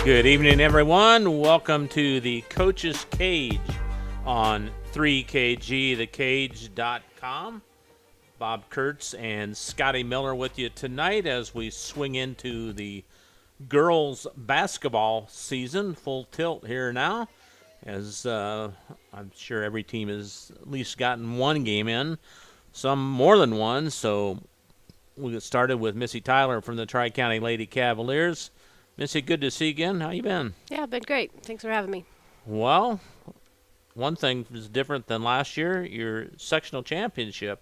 Good evening, everyone. Welcome to the Coach's Cage on 3KG, thecage.com. Bob Kurtz and Scotty Miller with you tonight as we swing into the girls basketball season, full tilt here now, as I'm sure every team has at least gotten one game in, some more than one. So we get started with Missy Tyler from the Tri-County Lady Cavaliers. Missy, good to see you again. How you been? Yeah, been great. Thanks for having me. Well, one thing is different than last year, your sectional championship.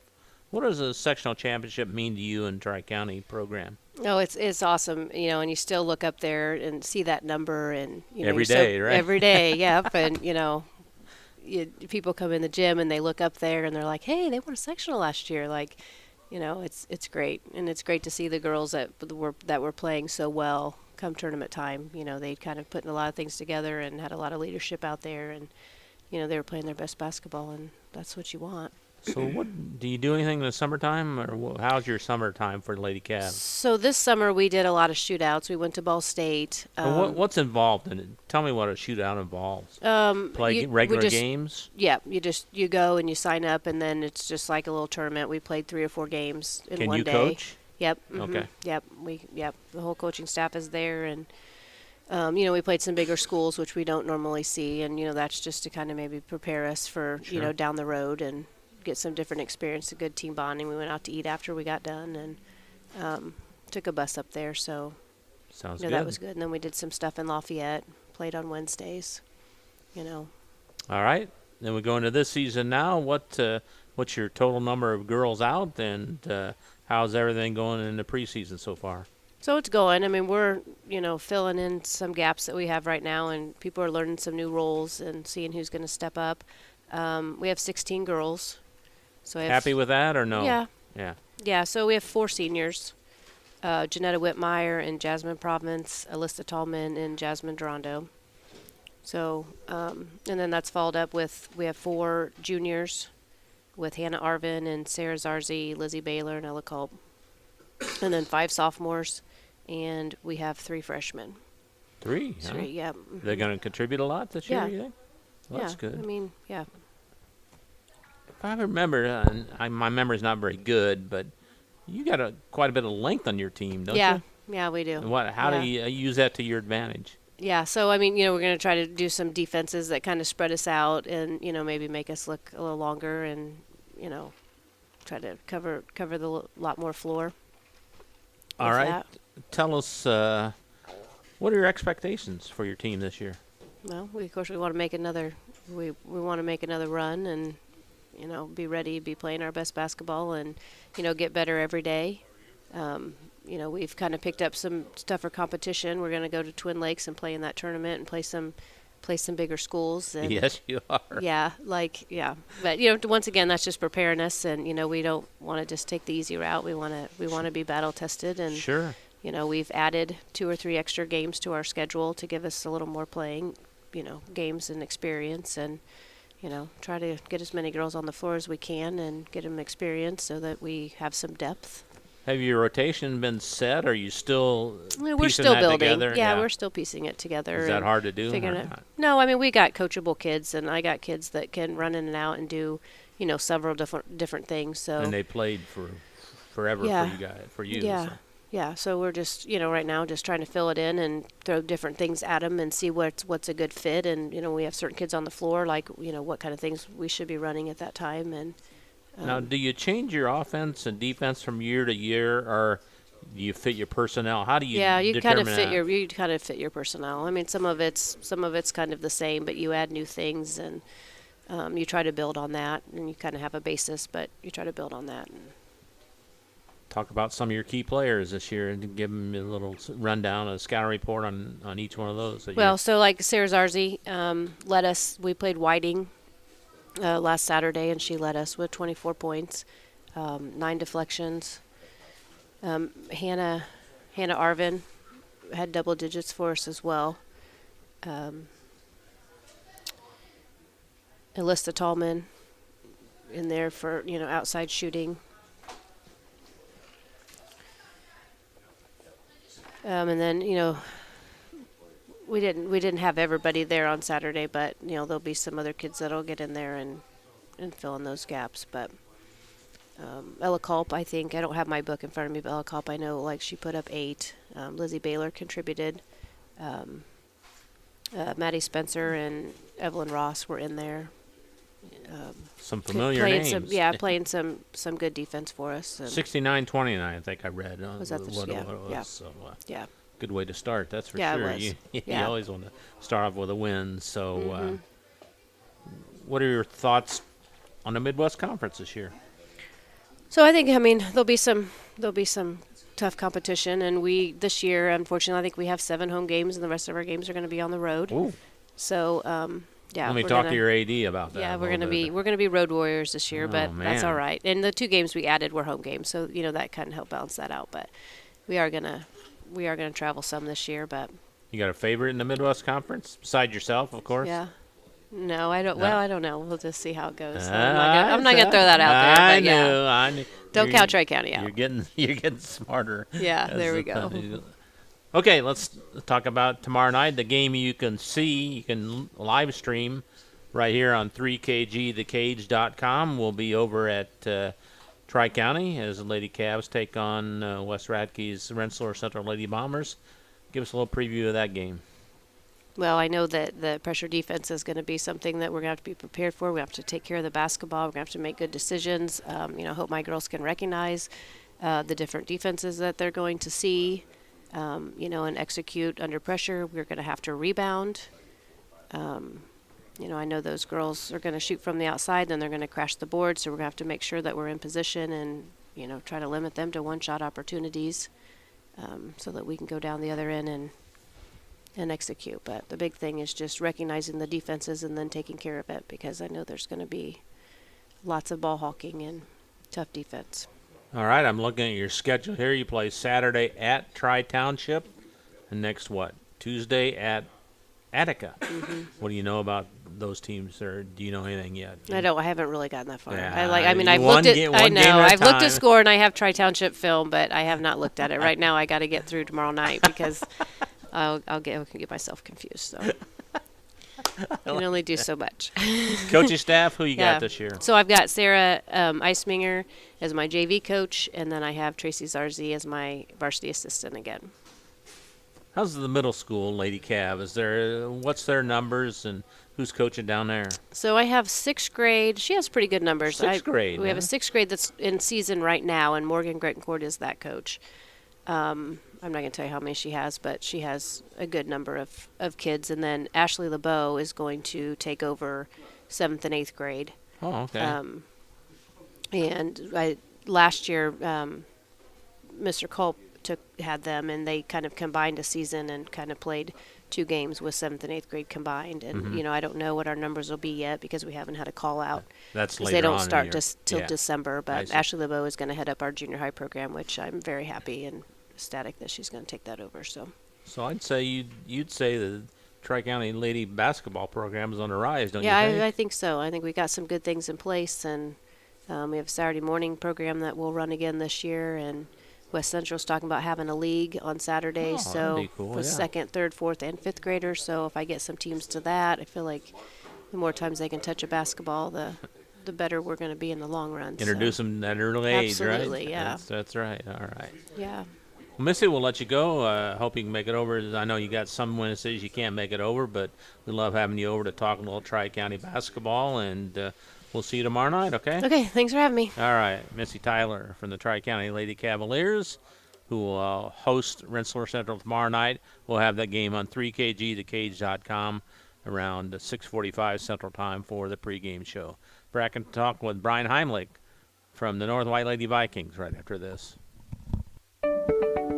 What does a sectional championship mean to you in Tri-County program? Oh, it's awesome, and you still look up there and see that number, and Every day, right? Every day, yep. And people come in the gym and they look up there and they're like, "Hey, they won a sectional last year." Like, it's great, and it's great to see the girls that were playing so well come tournament time. They kind of put a lot of things together and had a lot of leadership out there, and they were playing their best basketball, and that's what you want. So what do you do anything in the summertime, or how's your summertime for Lady Cavs? So this summer we did a lot of shootouts. We went to Ball State. What's involved in it? Tell me what a shootout involves. Play regular games? Yeah, you go and you sign up, and then it's just like a little tournament. We played 3 or 4 games in one day. Can you coach? Yep. Mm-hmm. Okay. Yep. The whole coaching staff is there, and we played some bigger schools, which we don't normally see, and that's just to kind of maybe prepare us for Sure. Down the road and get some different experience, a good team bonding. We went out to eat after we got done, and took a bus up there, so Sounds good. that was good. And then we did some stuff in Lafayette, played on Wednesdays. All right. Then we go into this season now. What's your total number of girls out, and how's everything going in the preseason so far? So it's going. I mean, we're, filling in some gaps that we have right now, and people are learning some new roles and seeing who's going to step up. We have 16 girls. So Happy with that or no? Yeah. Yeah. Yeah, so we have 4 seniors, Janetta Whitmire and Jasmine Providence, Alyssa Tallman and Jasmine Durando. So, and then that's followed up with, we have 4 juniors with Hannah Arvin and Sarah Zarzi, Lizzie Baylor, and Ella Culp. And then 5 sophomores, and we have 3 freshmen. 3? 3, yeah. Mm-hmm. They're going to contribute a lot this year, Yeah. you think? Well, that's good. I mean, yeah. If I remember, my memory's not very good, but you got quite a bit of length on your team, don't you? Yeah, we do. And how do you use that to your advantage? Yeah, so, I mean, we're going to try to do some defenses that kind of spread us out and, maybe make us look a little longer and, try to cover the lot more floor. All right. That. Tell us, what are your expectations for your team this year? Well, of course, we want to make another run and, be ready, be playing our best basketball and, get better every day. We've kind of picked up some tougher competition. We're going to go to Twin Lakes and play in that tournament and play some bigger schools. And yes, you are. Yeah, But once again, that's just preparing us, and we don't want to just take the easy route. We want to be battle tested, and sure. We've added 2 or 3 extra games to our schedule to give us a little more playing, games and experience, and try to get as many girls on the floor as we can and get them experience so that we have some depth. Have your rotation been set? Or are you still We're still building. Together? Yeah, we're still piecing it together. Is that hard to do? Or not? No, I mean, we got coachable kids, and I got kids that can run in and out and do, several different things. So. And they played forever for you. Yeah. So. Yeah, so we're just, right now just trying to fill it in and throw different things at them and see what's a good fit. And, we have certain kids on the floor, like, what kind of things we should be running at that time. And now, do you change your offense and defense from year to year, or do you fit your personnel? How do you you kind of fit that? your personnel. I mean, some of it's kind of the same, but you add new things and you try to build on that, and you kind of have a basis, but you try to build on that. Talk about some of your key players this year and give them a little rundown, a scouting report on each one of those. So like Sarah Zarzi led us. We played Whiting last Saturday, and she led us with 24 points, 9 deflections. Hannah Arvin had double digits for us as well. Alyssa Tallman in there for outside shooting. And then we didn't have everybody there on Saturday, but there'll be some other kids that'll get in there and fill in those gaps. But Ella Culp, I think, I don't have my book in front of me, but Ella Culp, I know, like, she put up 8. Lizzie Baylor contributed. Maddie Spencer and Evelyn Ross were in there. Some familiar playing names. Playing some good defense for us. 69-29, I think I read. Was that what it was. Yeah. So, yeah. Good way to start, that's for Yeah, sure. it was. You always want to start off with a win. So, Mm-hmm. What are your thoughts on the Midwest Conference this year? So I think, there'll be some tough competition, and this year, unfortunately, I think we have 7 home games, and the rest of our games are going to be on the road. Ooh. So, yeah. Let me talk to your AD about that. Yeah, we're going to be road warriors this year, but that's all right. And the 2 games we added were home games, so that kind of helped balance that out. But we are gonna travel some this year. But you got a favorite in the Midwest Conference besides yourself, of course? yeah. No, I don't. No. Well, I don't know. We'll just see how it goes. So I'm not gonna throw that out there. I but knew. yeah. I knew. Don't count Tri-County out. You're getting smarter. Yeah, there we go. Okay, let's talk about tomorrow night. The game you can live stream right here on 3kgthecage.com. We'll be over at Tri-County as the Lady Cavs take on West Radke's Rensselaer Central Lady Bombers. Give us a little preview of that game. Well, I know that the pressure defense is going to be something that we're going to have to be prepared for. We have to take care of the basketball. We're going to have to make good decisions. Hope my girls can recognize the different defenses that they're going to see, and execute under pressure. We're going to have to rebound. I know those girls are going to shoot from the outside, then they're going to crash the board, so we're going to have to make sure that we're in position and, try to limit them to one-shot opportunities so that we can go down the other end and execute. But the big thing is just recognizing the defenses and then taking care of it, because I know there's going to be lots of ball hawking and tough defense. All right, I'm looking at your schedule here. You play Saturday at Tri-Township, and next Tuesday at Attica. Mm-hmm. What do you know about those teams, or do you know anything yet? I don't. I haven't really gotten that far. Yeah, I've looked at. I know. I've looked at score and I have Tri-Township film, but I have not looked at it right now. I got to get through tomorrow night because I can get myself confused. So I can only do so much. Coaching staff, who you got this year? So I've got Sarah Eisminger as my JV coach, and then I have Tracy Zarzi as my varsity assistant again. How's the middle school Lady Cav? What's their numbers and who's coaching down there? So I have 6th grade. She has pretty good numbers. 6th grade. We have a 6th grade that's in season right now, and Morgan Grettencourt is that coach. I'm not going to tell you how many she has, but she has a good number of kids. And then Ashley LeBeau is going to take over 7th and 8th grade. Oh, okay. Last year, Mr. Culp had them, and they kind of combined a season and kind of played 2 games with 7th and 8th grade combined. And, I don't know what our numbers will be yet because we haven't had a call out. That's later they don't on start till December. But see. Ashley LeBeau is going to head up our junior high program, which I'm very happy and ecstatic that she's going to take that over. So I'd say you'd say the Tri-County Lady basketball program is on the rise, don't you think? think? I think so. I think we got some good things in place, and we have a Saturday morning program that we'll run again this year, and West Central's talking about having a league on Saturday, that'd be cool, for 2nd, 3rd, 4th, and 5th graders. So if I get some teams to that, I feel like the more times they can touch a basketball, the better we're going to be in the long run. Introduce them at an early age, right? Absolutely, yeah. That's right. All right. Yeah. Well, Missy, we'll let you go. Hope you can make it over. I know you got some Wednesdays you can't make it over, but we love having you over to talk a little Tri-County basketball, and we'll see you tomorrow night, okay? Okay, thanks for having me. All right. Missy Tyler from the Tri-County Lady Cavaliers, who will host Rensselaer Central tomorrow night. We'll have that game on 3kgthecage.com around 6:45 Central Time for the pregame show. Back and talk with Brian Heimlich from the North White Lady Vikings right after this.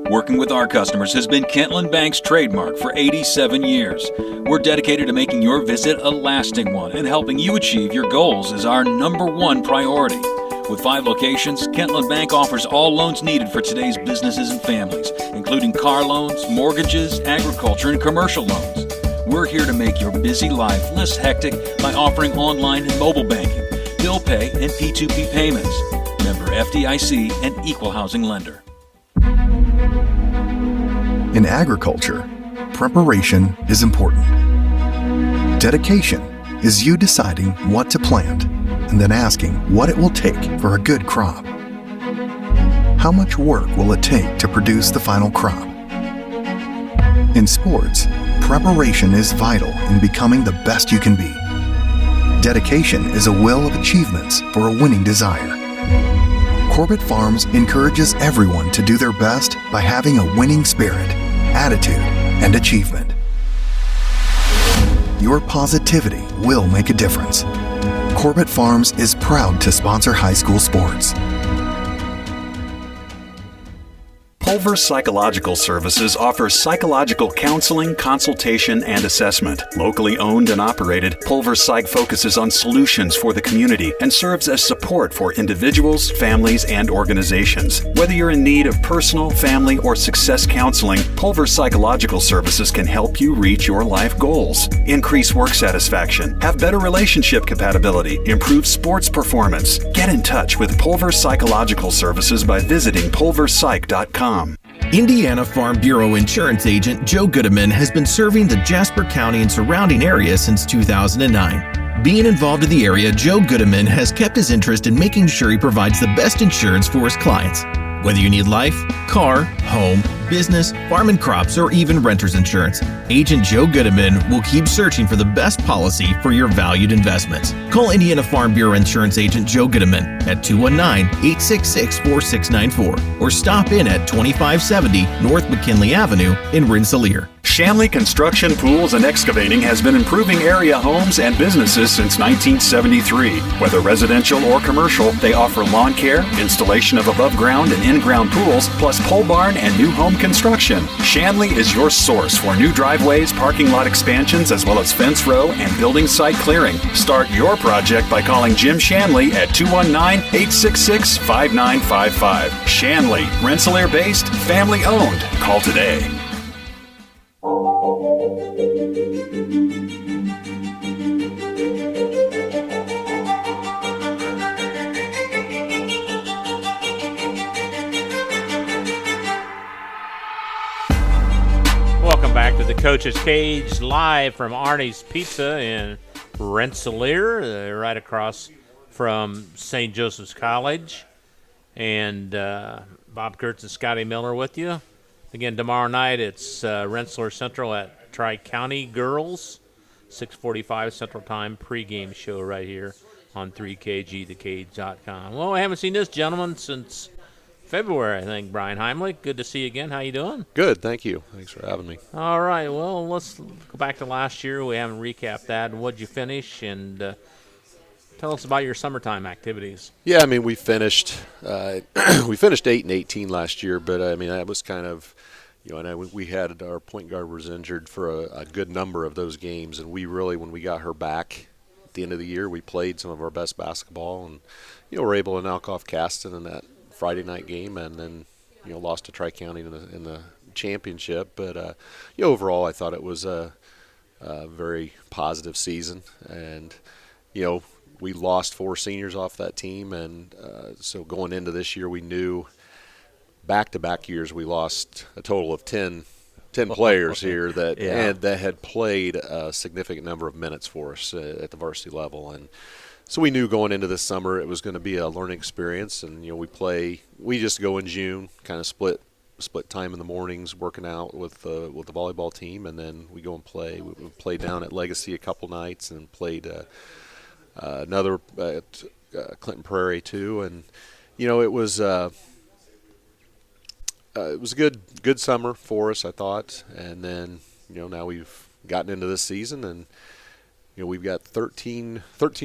Working with our customers has been Kentland Bank's trademark for 87 years. We're dedicated to making your visit a lasting one, and helping you achieve your goals is our #1 priority. With 5 locations, Kentland Bank offers all loans needed for today's businesses and families, including car loans, mortgages, agriculture, and commercial loans. We're here to make your busy life less hectic by offering online and mobile banking, bill pay, and P2P payments. Member FDIC and equal housing lender. In agriculture, preparation is important. Dedication is you deciding what to plant and then asking what it will take for a good crop. How much work will it take to produce the final crop? In sports, preparation is vital in becoming the best you can be. Dedication is a will of achievements for a winning desire. Corbett Farms encourages everyone to do their best by having a winning spirit, attitude, and achievement. Your positivity will make a difference. Corbett Farms is proud to sponsor high school sports. Pulver Psychological Services offers psychological counseling, consultation, and assessment. Locally owned and operated, Pulver Psych focuses on solutions for the community and serves as support for individuals, families, and organizations. Whether you're in need of personal, family, or success counseling, Pulver Psychological Services can help you reach your life goals. Increase work satisfaction, have better relationship compatibility, improve sports performance. Get in touch with Pulver Psychological Services by visiting pulverpsych.com. Indiana Farm Bureau Insurance Agent Joe Goodeman has been serving the Jasper County and surrounding area since 2009. Being involved in the area, Joe Goodeman has kept his interest in making sure he provides the best insurance for his clients. Whether you need life, car, home, business, farm and crops, or even renter's insurance, Agent Joe Goodeman will keep searching for the best policy for your valued investments. Call Indiana Farm Bureau Insurance Agent Joe Goodeman at 219-866-4694 or stop in at 2570 North McKinley Avenue in Rensselaer. Shanley Construction, Pools, and Excavating has been improving area homes and businesses since 1973. Whether residential or commercial, they offer lawn care, installation of above-ground and in-ground pools, plus pole barn and new home construction. Shanley is your source for new driveways, parking lot expansions, as well as fence row and building site clearing. Start your project by calling Jim Shanley at 219-866-5955. Shanley, Rensselaer-based, family-owned. Call today. Welcome back to the Coach's Cage, live from Arnie's Pizza in Rensselaer, right across from St. Joseph's College. And Bob Kurtz and Scotty Miller with you. Again, tomorrow night it's Rensselaer Central at Tri-County Girls, 6:45 Central Time, pregame show right here on 3KG, thekage.com. Well, I haven't seen this gentleman since February, I think, Brian Heimlich. Good to see you again. How you doing? Good, thank you. Thanks for having me. All right, well, let's go back to last year. We haven't recapped that. What'd you finish? And tell us about your summertime activities. Yeah, I mean, we finished 8-18 last year, but I mean, that was kind of, we had our point guard was injured for a good number of those games, and we really, when we got her back at the end of the year, we played some of our best basketball, and were able to knock off Caston in that Friday night game, and then lost to Tri-County in the championship. But overall, I thought it was a very positive season, and we lost 4 seniors off that team, and so going into this year, we knew back-to-back years we lost a total of 10 players here that had played a significant number of minutes for us at the varsity level, and so we knew going into this summer it was going to be a learning experience. And we just go in June, kind of split time in the mornings working out with the volleyball team, and then we go and play. We played down at Legacy a couple nights and played another at Clinton Prairie too, and it was a good summer for us, I thought. And then now we've gotten into this season, and we've got 13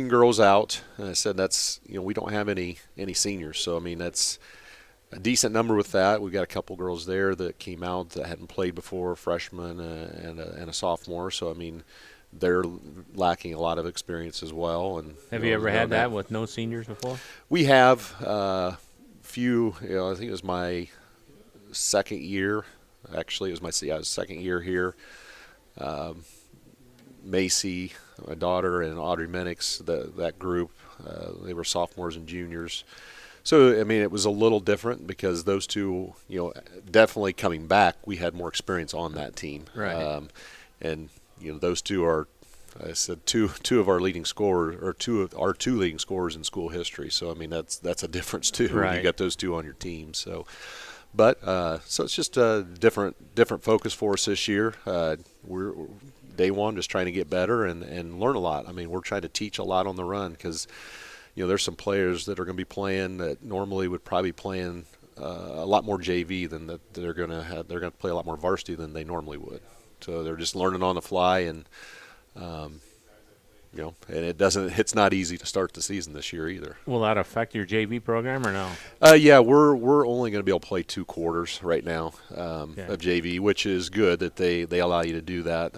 girls out, and I said that's we don't have any seniors, so I mean that's a decent number with that. We've got a couple girls there that came out that hadn't played before, freshmen and a sophomore, so I mean they're lacking a lot of experience as well. And have you ever had that with no seniors before? We have few. I think it was my second year. Actually, it was my second year here. Macy, my daughter, and Audrey Minix, that group, they were sophomores and juniors. So, I mean, it was a little different because those two, definitely coming back, we had more experience on that team. Right. And, those two are, I said, two of our leading scorers, or two leading scorers in school history. So, I mean, that's a difference, too, when Right. you got those two on your team. So, but, so it's just a different focus for us this year. We're day one just trying to get better and learn a lot. I mean, we're trying to teach a lot on the run because – there's some players that are going to be playing that normally would probably playing a lot more JV than that they're going to have. They're going to play a lot more varsity than they normally would. So they're just learning on the fly, and and it's not easy to start the season this year either. Will that affect your JV program or no? Yeah, we're only going to be able to play 2 quarters right now of JV, which is good that they allow you to do that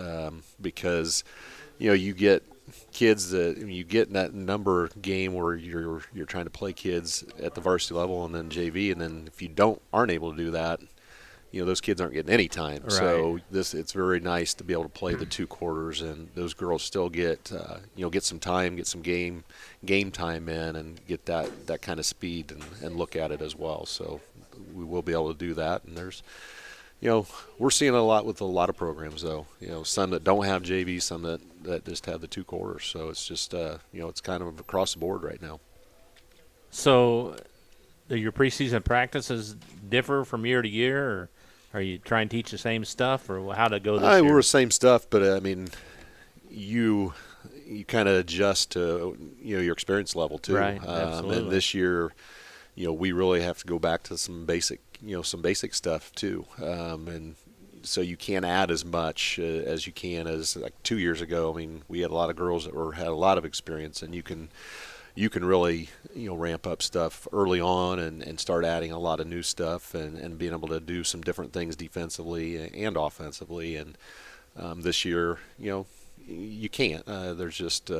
because you get kids that you get in that number game where you're trying to play kids at the varsity level and then JV, and then if you aren't able to do that, those kids aren't getting any time. Right. So it's very nice to be able to play the 2 quarters, and those girls still get get some time, get some game time in, and get that kind of speed and look at it as well. So we will be able to do that, and there's. We're seeing a lot with a lot of programs, though. Some that don't have JV, some that just have the 2 quarters. So it's just, it's kind of across the board right now. So your preseason practices differ from year to year, or are you trying to teach the same stuff, or how to go this year? We're the same stuff, but, I mean, you kind of adjust to, your experience level, too. Right, absolutely. And this year, we really have to go back to some basic stuff too, and so you can't add as much as you can as like 2 years ago. I mean, we had a lot of girls that had a lot of experience, and you can really ramp up stuff early on and start adding a lot of new stuff and being able to do some different things defensively and offensively. And this year, you can't. There's just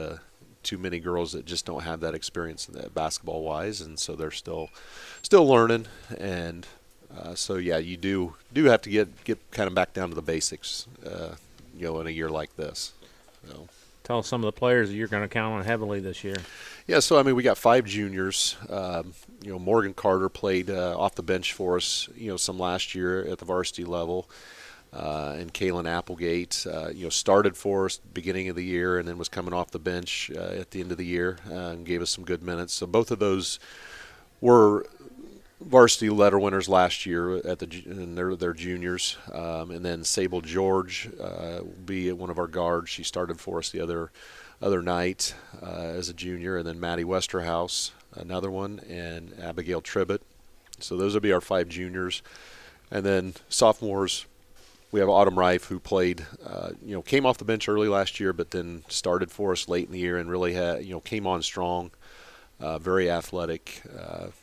too many girls that just don't have that experience basketball wise, and so they're still learning. And so yeah, you do have to get kind of back down to the basics, in a year like this. Tell us some of the players that you're going to count on heavily this year. Yeah, so I mean, we got 5 juniors. Morgan Carter played off the bench for us, some last year at the varsity level. And Kaylin Applegate, started for us beginning of the year and then was coming off the bench at the end of the year and gave us some good minutes. So both of those were varsity letter winners last year and they're juniors. And then Sable George will be one of our guards. She started for us the other night as a junior. And then Maddie Westerhouse, another one, and Abigail Tribbett. So those will be our 5 juniors. And then sophomores, we have Autumn Rife, who played, came off the bench early last year, but then started for us late in the year and really came on strong. Very athletic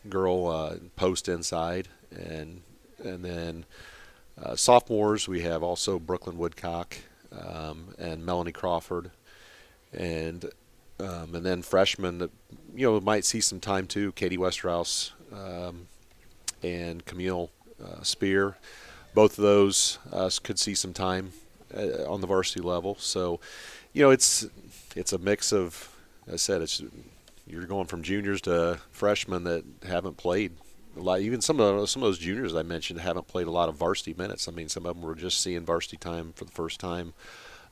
girl, post inside. And then sophomores, we have also Brooklyn Woodcock and Melanie Crawford. And then freshmen, might see some time too, Katie Westerhouse and Camille Spear. Both of those could see some time on the varsity level. So, it's a mix of, as I said, you're going from juniors to freshmen that haven't played a lot. Even some of those juniors I mentioned haven't played a lot of varsity minutes. I mean, some of them were just seeing varsity time for the first time,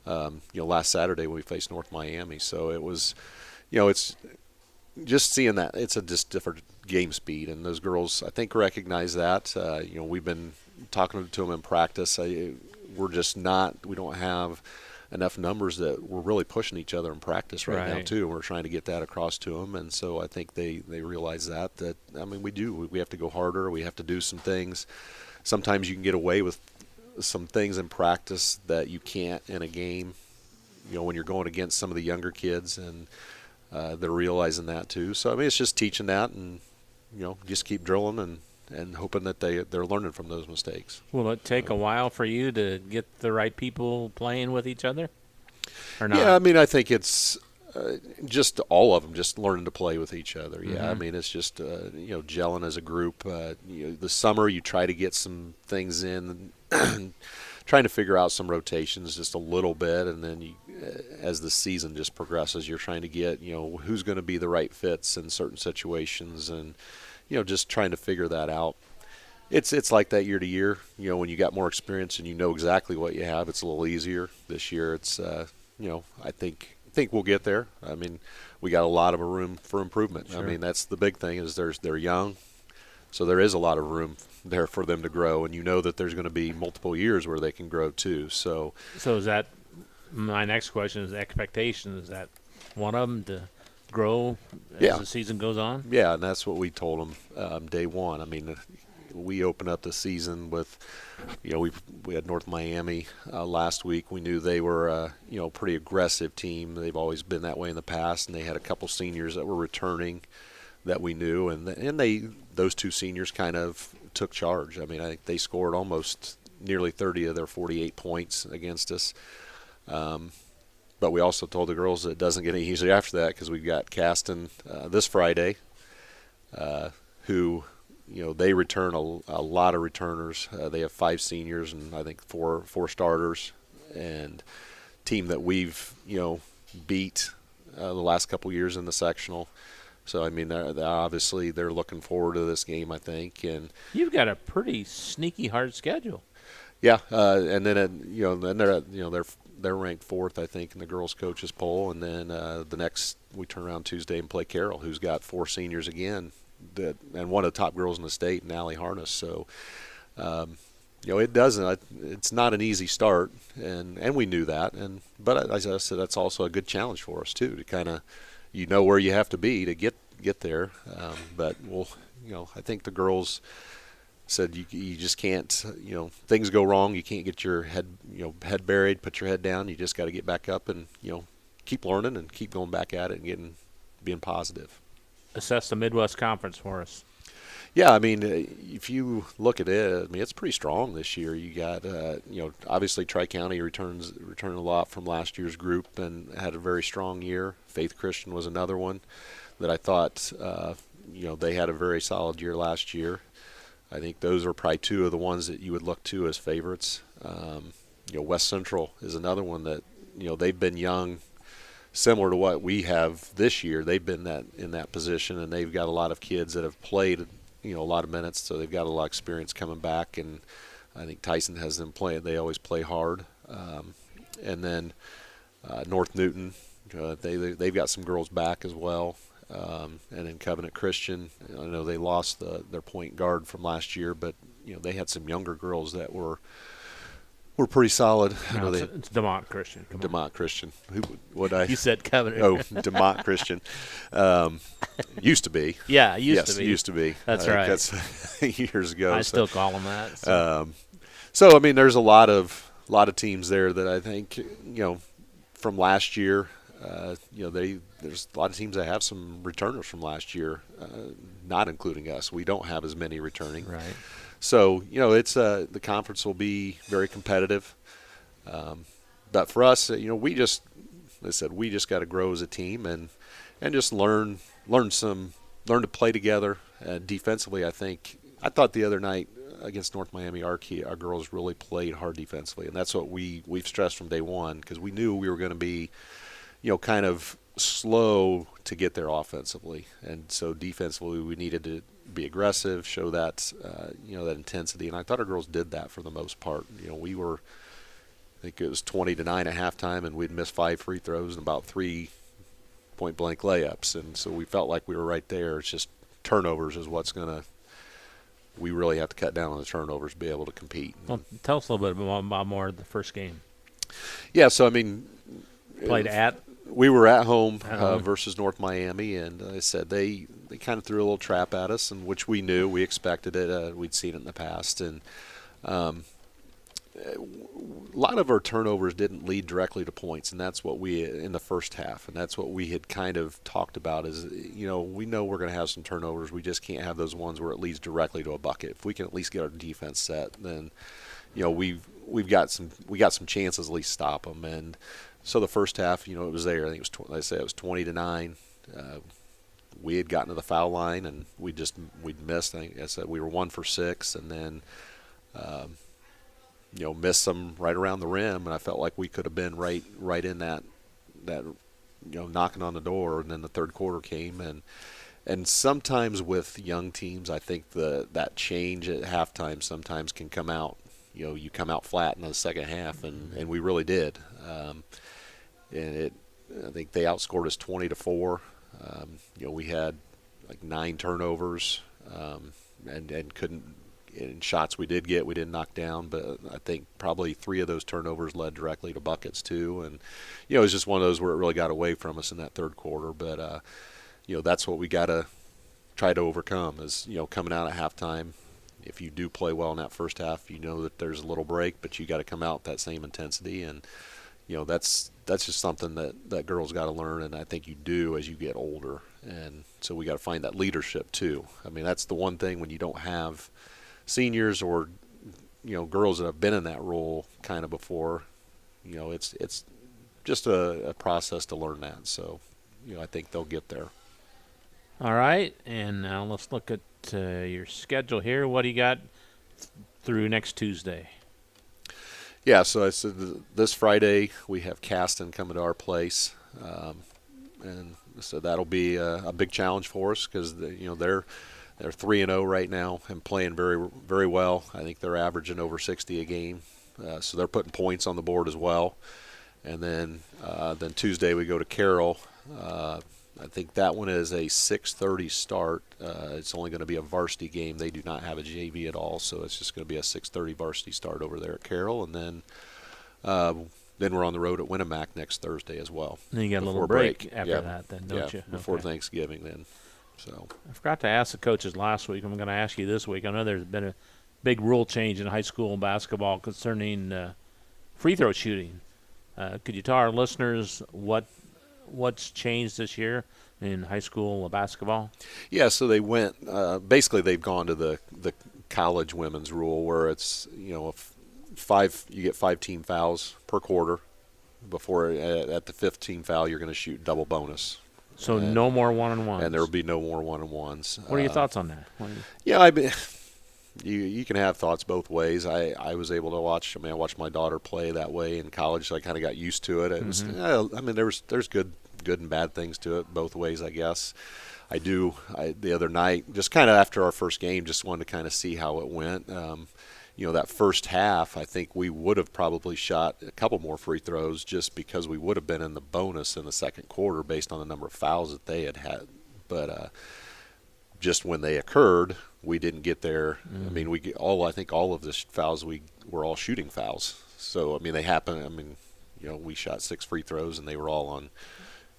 last Saturday when we faced North Miami. So it was, it's just seeing that it's a just different game speed, and those girls I think recognize that. We've been talking to them in practice. We don't have enough numbers that we're really pushing each other in practice right now too, and we're trying to get that across to them. And so I think they realize that I mean, we have to go harder, we have to do some things. Sometimes you can get away with some things in practice that you can't in a game, when you're going against some of the younger kids, and they're realizing that too. So I mean, it's just teaching that, and just keep drilling and hoping that they're learning from those mistakes. Will it take a while for you to get the right people playing with each other, or not? Yeah, I mean, I think it's just all of them just learning to play with each other. Yeah, Mm-hmm. I mean, it's just gelling as a group. The summer you try to get some things in, trying to figure out some rotations just a little bit, and then as the season just progresses, you're trying to get who's going to be the right fits in certain situations, and just trying to figure that out. It's like that year to year. When you got more experience and you know exactly what you have, it's a little easier. This year, it's I think we'll get there. I mean, we got a lot of room for improvement. Sure. I mean, that's the big thing is they're young, so there is a lot of room there for them to grow, and that there's going to be multiple years where they can grow too. So is that my next question? Is expectation? Is that one of them to grow as the season goes on? Yeah, and that's what we told them day one. I mean, we opened up the season with, we had North Miami last week. We knew they were a pretty aggressive team. They've always been that way in the past, and they had a couple seniors that were returning that we knew, and those two seniors kind of took charge. I mean, I think they scored almost nearly 30 of their 48 points against us. But we also told the girls that it doesn't get any easier after that because we've got Caston this Friday, who they return a lot of returners. They have 5 seniors and I think four starters, and team that we've beat the last couple years in the sectional. So I mean, they're looking forward to this game, I think. And you've got a pretty sneaky hard schedule. Yeah, and then they're ranked 4th, I think, in the girls' coaches poll, and then the next we turn around Tuesday and play Carroll, who's got 4 seniors again. And one of the top girls in the state, Allie Harness. So, it's not an easy start, and we knew that. But as I said, that's also a good challenge for us too, to kind of, where you have to be to get there. But I think the girls said you just can't, things go wrong. You can't get your head buried, put your head down. You just got to get back up and keep learning and keep going back at it and being positive. Assess the Midwest Conference for us. Yeah, I mean, if you look at it, I mean, it's pretty strong this year. You got, obviously Tri-County returned a lot from last year's group and had a very strong year. Faith Christian was another one that I thought, they had a very solid year last year. I think those are probably 2 of the ones that you would look to as favorites. West Central is another one that, they've been young, similar to what we have this year. They've been in that position, and they've got a lot of kids that have played, a lot of minutes, so they've got a lot of experience coming back. And I think Tyson has them playing. They always play hard. And then North Newton, they've got some girls back as well. And then Covenant Christian, I know they lost their point guard from last year, but they had some younger girls that were pretty solid. No, it's DeMont Christian. DeMont Christian. You said Covenant. Oh, DeMont Christian. Used to be. Yeah, used to be. Used to be. That's right. That's years ago. I still call them that. So I mean, there's a lot of teams there that I think from last year. There's a lot of teams that have some returners from last year, not including us. We don't have as many returning. Right. So, it's the conference will be very competitive. But for us, we just got to grow as a team and just learn to play together. Defensively, I thought the other night against North Miami, our girls really played hard defensively, and that's what we've stressed from day one, because we knew we were going to be, kind of slow to get there offensively, and so defensively we needed to be aggressive, show that that intensity, and I thought our girls did that for the most part. We were, I think it was 20-9 at halftime, and we'd missed 5 free throws and about 3 point-blank layups, and so we felt like we were right there. It's just turnovers is what's going to – we really have to cut down on the turnovers to be able to compete. Well, tell us a little bit about more of the first game. Yeah, so, I mean – Played at? We were at home versus North Miami, and I said they kind of threw a little trap at us, and which we knew. We expected it. We'd seen it in the past. And a lot of our turnovers didn't lead directly to points, and that's what we – in the first half, and that's what we had kind of talked about is, we know we're going to have some turnovers. We just can't have those ones where it leads directly to a bucket. If we can at least get our defense set, then, we got some chances at least stop them. And so the first half, it was there. I think it was it was 20-9. We had gotten to the foul line, and we'd missed. I said we were 1 for 6, and then missed some right around the rim, and I felt like we could have been right in that knocking on the door. And then the third quarter came, and And sometimes with young teams, I think that change at halftime sometimes can come out. You come out flat in the second half, and we really did. I think they outscored us 20-4. We had like 9 turnovers, and couldn't. In shots we did get, we didn't knock down, but I think probably 3 of those turnovers led directly to buckets too. And it was just one of those where it really got away from us in that third quarter. But that's what we got to try to overcome. Is coming out at halftime. If you do play well in that first half, that there's a little break, but you got to come out with that same intensity. And that's just something that girls got to learn, and I think you do as you get older. And so we got to find that leadership too. I mean, that's the one thing when you don't have seniors or girls that have been in that role kind of before, it's just a process to learn that. So I think they'll get there. All right, and now let's look at your schedule here. What do you got through next Tuesday? Yeah, so I said this Friday we have Caston coming to our place, and so that'll be a big challenge for us because they're 3-0 right now and playing very, very well. I think they're averaging over 60 a game, so they're putting points on the board as well. And then Tuesday we go to Carroll. I think that one is a 6:30 start. It's only going to be a varsity game. They do not have a JV at all, so it's just going to be a 6:30 varsity start over there at Carroll. And then we're on the road at Winnemac next Thursday as well. And then you got a little break after that, then, don't you? Before Thanksgiving then. So I forgot to ask the coaches last week. I'm going to ask you this week. I know there's been a big rule change in high school basketball concerning free throw shooting. Could you tell our listeners what's changed this year in high school basketball? Yeah, so they went basically they've gone to the college women's rule where it's you get 5 team fouls per quarter. Before at the 5th team foul you're going to shoot double bonus. So no more one-on-ones. And there will be no more one-on-ones. What are your thoughts on that? You can have thoughts both ways. I was able to watch. I watched my daughter play that way in college, so I kind of got used to it. It was, there's good and bad things to it both ways, I guess. The other night, just kind of after our first game, just wanted to kind of see how it went. That first half, I think we would have probably shot a couple more free throws just because we would have been in the bonus in the second quarter based on the number of fouls that they had. But just when they occurred, we didn't get there. I think all of the fouls we were all shooting fouls. So they happen. We shot 6 free throws and they were all on,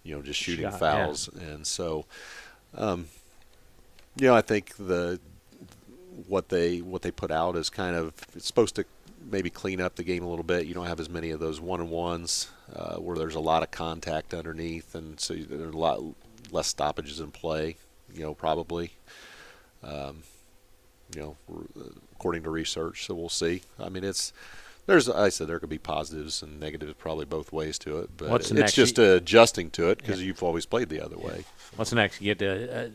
just shooting fouls. Yeah. And so, I think what they put out is kind of, it's supposed to maybe clean up the game a little bit. You don't have as many of those one-on-ones where there's a lot of contact underneath, and so there's a lot less stoppages in play. Probably. According to research, so we'll see. There could be positives and negatives probably both ways to it, but it's just adjusting to it because you've always played the other way. What's next? You get to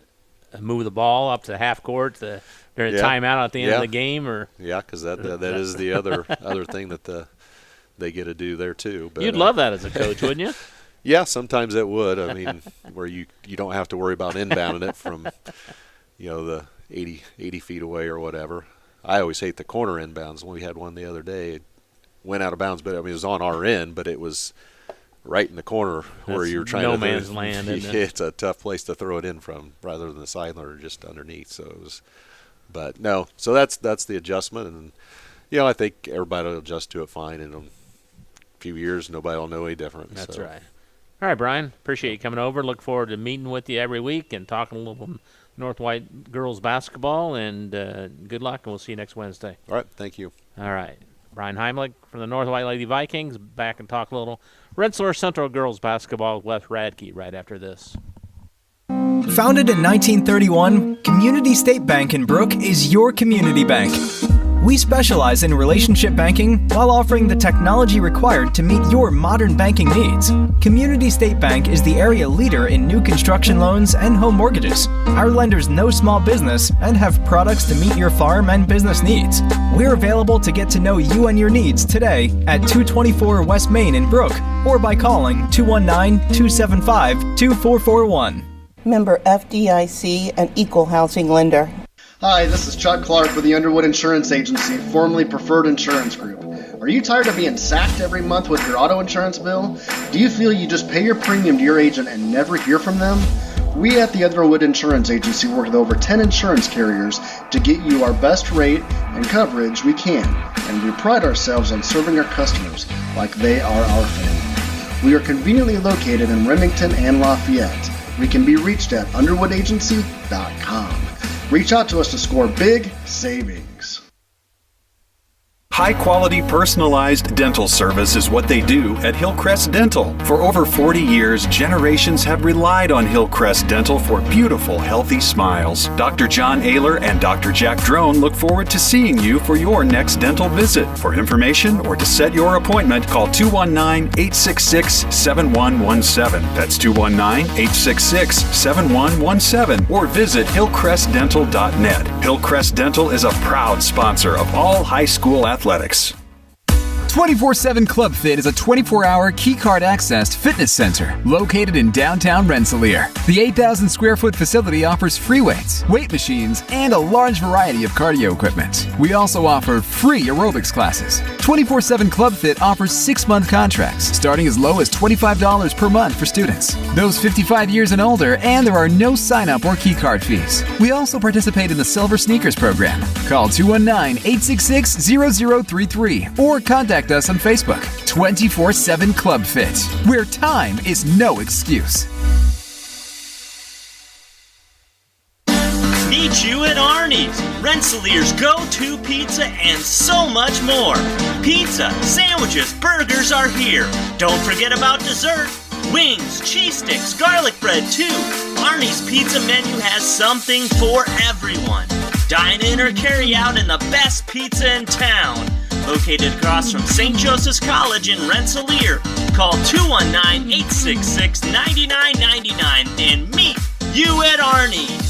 move the ball up to half court during a timeout at the end of the game, or because that is the other thing that they get to do there too. But you'd love that as a coach, wouldn't you? Yeah, sometimes it would. Where you don't have to worry about inbounding it from the 80 feet away or whatever. I always hate the corner inbounds. When we had one the other day, it went out of bounds, but it was on our end, but it was right in the corner where you're trying no to man's land. It's a tough place to throw it in from, rather than the sideline or just underneath. So it was, but no. So that's the adjustment, and I think everybody will adjust to it fine. In a few years, nobody will know any different. That's right. All right, Brian. Appreciate you coming over. Look forward to meeting with you every week and talking a little North White girls basketball. And good luck, and we'll see you next Wednesday. All right. Thank you. All right. Brian Heimlich from the North White Lady Vikings. Back and talk a little Rensselaer Central girls basketball with Wes Radke right after this. Founded in 1931, Community State Bank in Brook is your community bank. We specialize in relationship banking while offering the technology required to meet your modern banking needs. Community State Bank is the area leader in new construction loans and home mortgages. Our lenders know small business and have products to meet your farm and business needs. We're available to get to know you and your needs today at 224 West Main in Brook or by calling 219-275-2441. Member FDIC, an equal housing lender. Hi, this is Chuck Clark with the Underwood Insurance Agency, formerly Preferred Insurance Group. Are you tired of being sacked every month with your auto insurance bill? Do you feel you just pay your premium to your agent and never hear from them? We at the Underwood Insurance Agency work with over 10 insurance carriers to get you our best rate and coverage we can, and we pride ourselves on serving our customers like they are our family. We are conveniently located in Remington and Lafayette. We can be reached at underwoodagency.com. Reach out to us to score big savings. High-quality personalized dental service is what they do at Hillcrest Dental. For over 40 years, generations have relied on Hillcrest Dental for beautiful, healthy smiles. Dr. John Ayler and Dr. Jack Drone look forward to seeing you for your next dental visit. For information or to set your appointment, call 219-866-7117. That's 219-866-7117. Or visit hillcrestdental.net. Hillcrest Dental is a proud sponsor of all high school athletics. 24/7 Club Fit is a 24-hour keycard accessed fitness center located in downtown Rensselaer. The 8,000 square foot facility offers free weights, weight machines, and a large variety of cardio equipment. We also offer free aerobics classes. 24/7 Club Fit offers 6-month contracts starting as low as $25 per month for students, those 55 years and older, and there are no sign-up or keycard fees. We also participate in the Silver Sneakers program. Call 219-866-0033 or contact us on Facebook. 24/7 Club Fit, where time is no excuse. Meet you at Arnie's, Rensselaer's go-to pizza and so much more. Pizza, sandwiches, burgers are here. Don't forget about dessert. Wings, cheese sticks, garlic bread too. Arnie's pizza menu has something for everyone. Dine in or carry out in the best pizza in town. Located across from St. Joseph's College in Rensselaer. Call 219-866-9999 and meet you at Arnie's.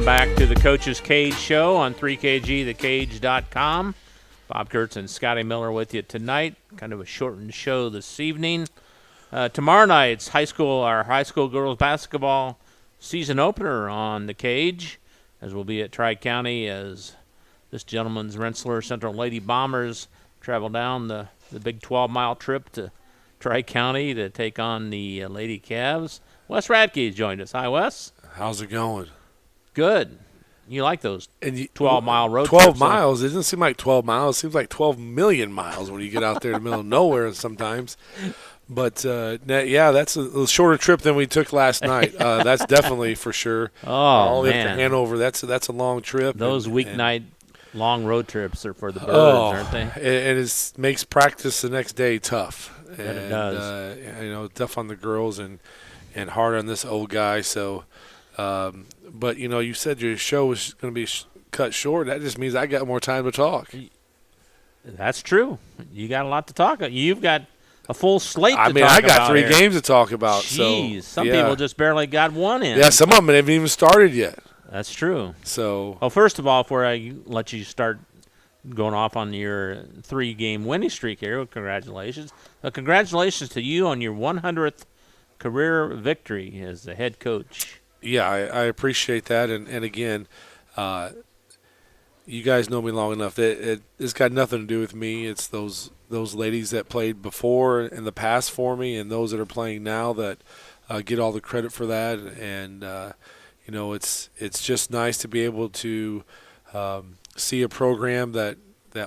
Back to the Coach's Cage show on 3KGthecage.com. Bob Kurtz and Scotty Miller with you tonight. Kind of a shortened show this evening. Tomorrow night's our high school girls basketball season opener on the Cage, as we'll be at Tri-County as this gentleman's Rensselaer Central Lady Bombers travel down the big 12-mile trip to Tri-County to take on the Lady Cavs. Wes Radke joined us. Hi, Wes. How's it going? Good. You like those 12-mile road 12 trips? 12 miles. It doesn't seem like 12 miles. It seems like 12 million miles when you get out there in the middle of nowhere sometimes. But, yeah, that's a shorter trip than we took last night. That's definitely for sure. Oh, all the way man. up to Hanover, that's a long trip. Those weeknight long road trips are for the birds, aren't they? It makes practice the next day tough. And it does. Tough on the girls and hard on this old guy. So, but, you said your show was going to be cut short. That just means I got more time to talk. That's true. You got a lot to talk about. You've got a full slate to talk about. I got 3 here. games to talk about. Jeez, so, some people just barely got one in. Yeah, some of them haven't even started yet. That's true. So, well, first of all, before I let you start going off on your 3-game winning streak here, well, congratulations. Congratulations to you on your 100th career victory as the head coach. Yeah, I appreciate that. And again, you guys know me long enough. It's got nothing to do with me. It's those ladies that played before in the past for me and those that are playing now that get all the credit for that. And, it's just nice to be able to see a program that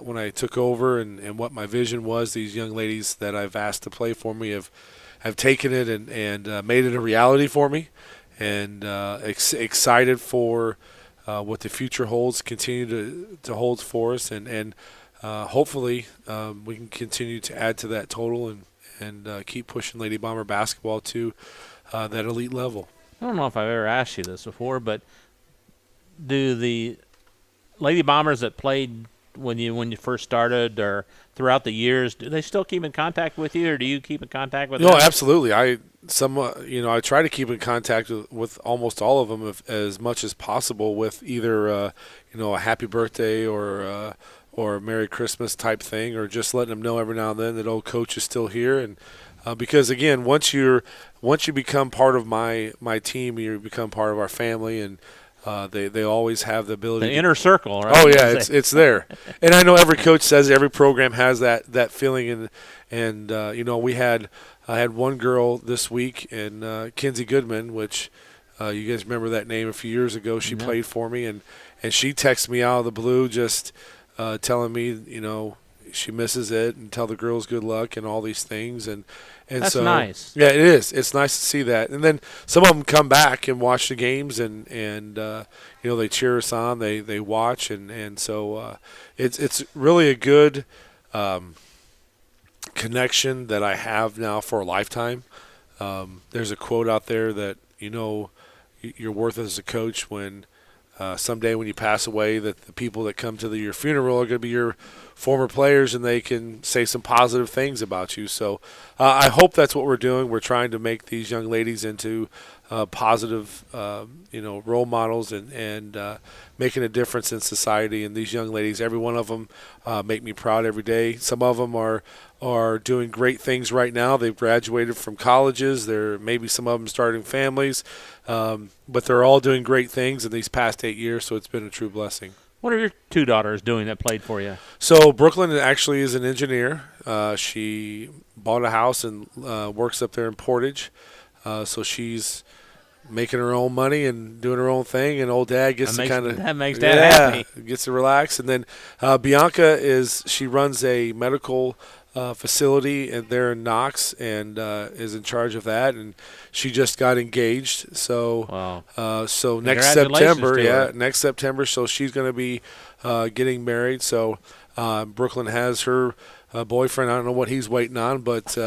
when I took over and what my vision was, these young ladies that I've asked to play for me have taken it and made it a reality for me. And excited for what the future holds, continue to hold for us, and hopefully we can continue to add to that total and keep pushing Lady Bomber basketball to that elite level. I don't know if I've ever asked you this before, but do the Lady Bombers that played when you first started or throughout the years? Do they still keep in contact with you, or do you keep in contact with them? No, absolutely. I try to keep in contact with almost all of them as much as possible with either a happy birthday or a Merry Christmas type thing, or just letting them know every now and then that old coach is still here. And because again, once you become part of my team, you become part of our family, and they always have the ability. The inner circle, right? Oh yeah, it's there. And I know every coach says every program has that feeling. And I had one girl this week, and Kinsey Goodman, which you guys remember that name a few years ago. She played for me, and she texted me out of the blue, just telling me she misses it and tell the girls good luck and all these things. And that's so nice. Yeah, it is. It's nice to see that. And then some of them come back and watch the games, and they cheer us on. They watch, and so it's really a good connection that I have now for a lifetime. There's a quote out there that you're worth it as a coach when someday when you pass away, that the people that come to your funeral are going to be your former players, and they can say some positive things about you. So I hope that's what we're doing. We're trying to make these young ladies into positive, role models and making a difference in society. And these young ladies, every one of them, make me proud every day. Some of them are doing great things right now. They've graduated from colleges. Maybe some of them starting families, but they're all doing great things in these past 8 years. So it's been a true blessing. What are your two daughters doing that played for you? So Brooklyn actually is an engineer. She bought a house and works up there in Portage. So she's making her own money and doing her own thing, and old dad gets that makes dad happy. Gets to relax. And then Bianca she runs a medical facility there in Knox, and is in charge of that, and she just got engaged. So so next September, so she's going to be getting married. So Brooklyn has her boyfriend. I don't know what he's waiting on, but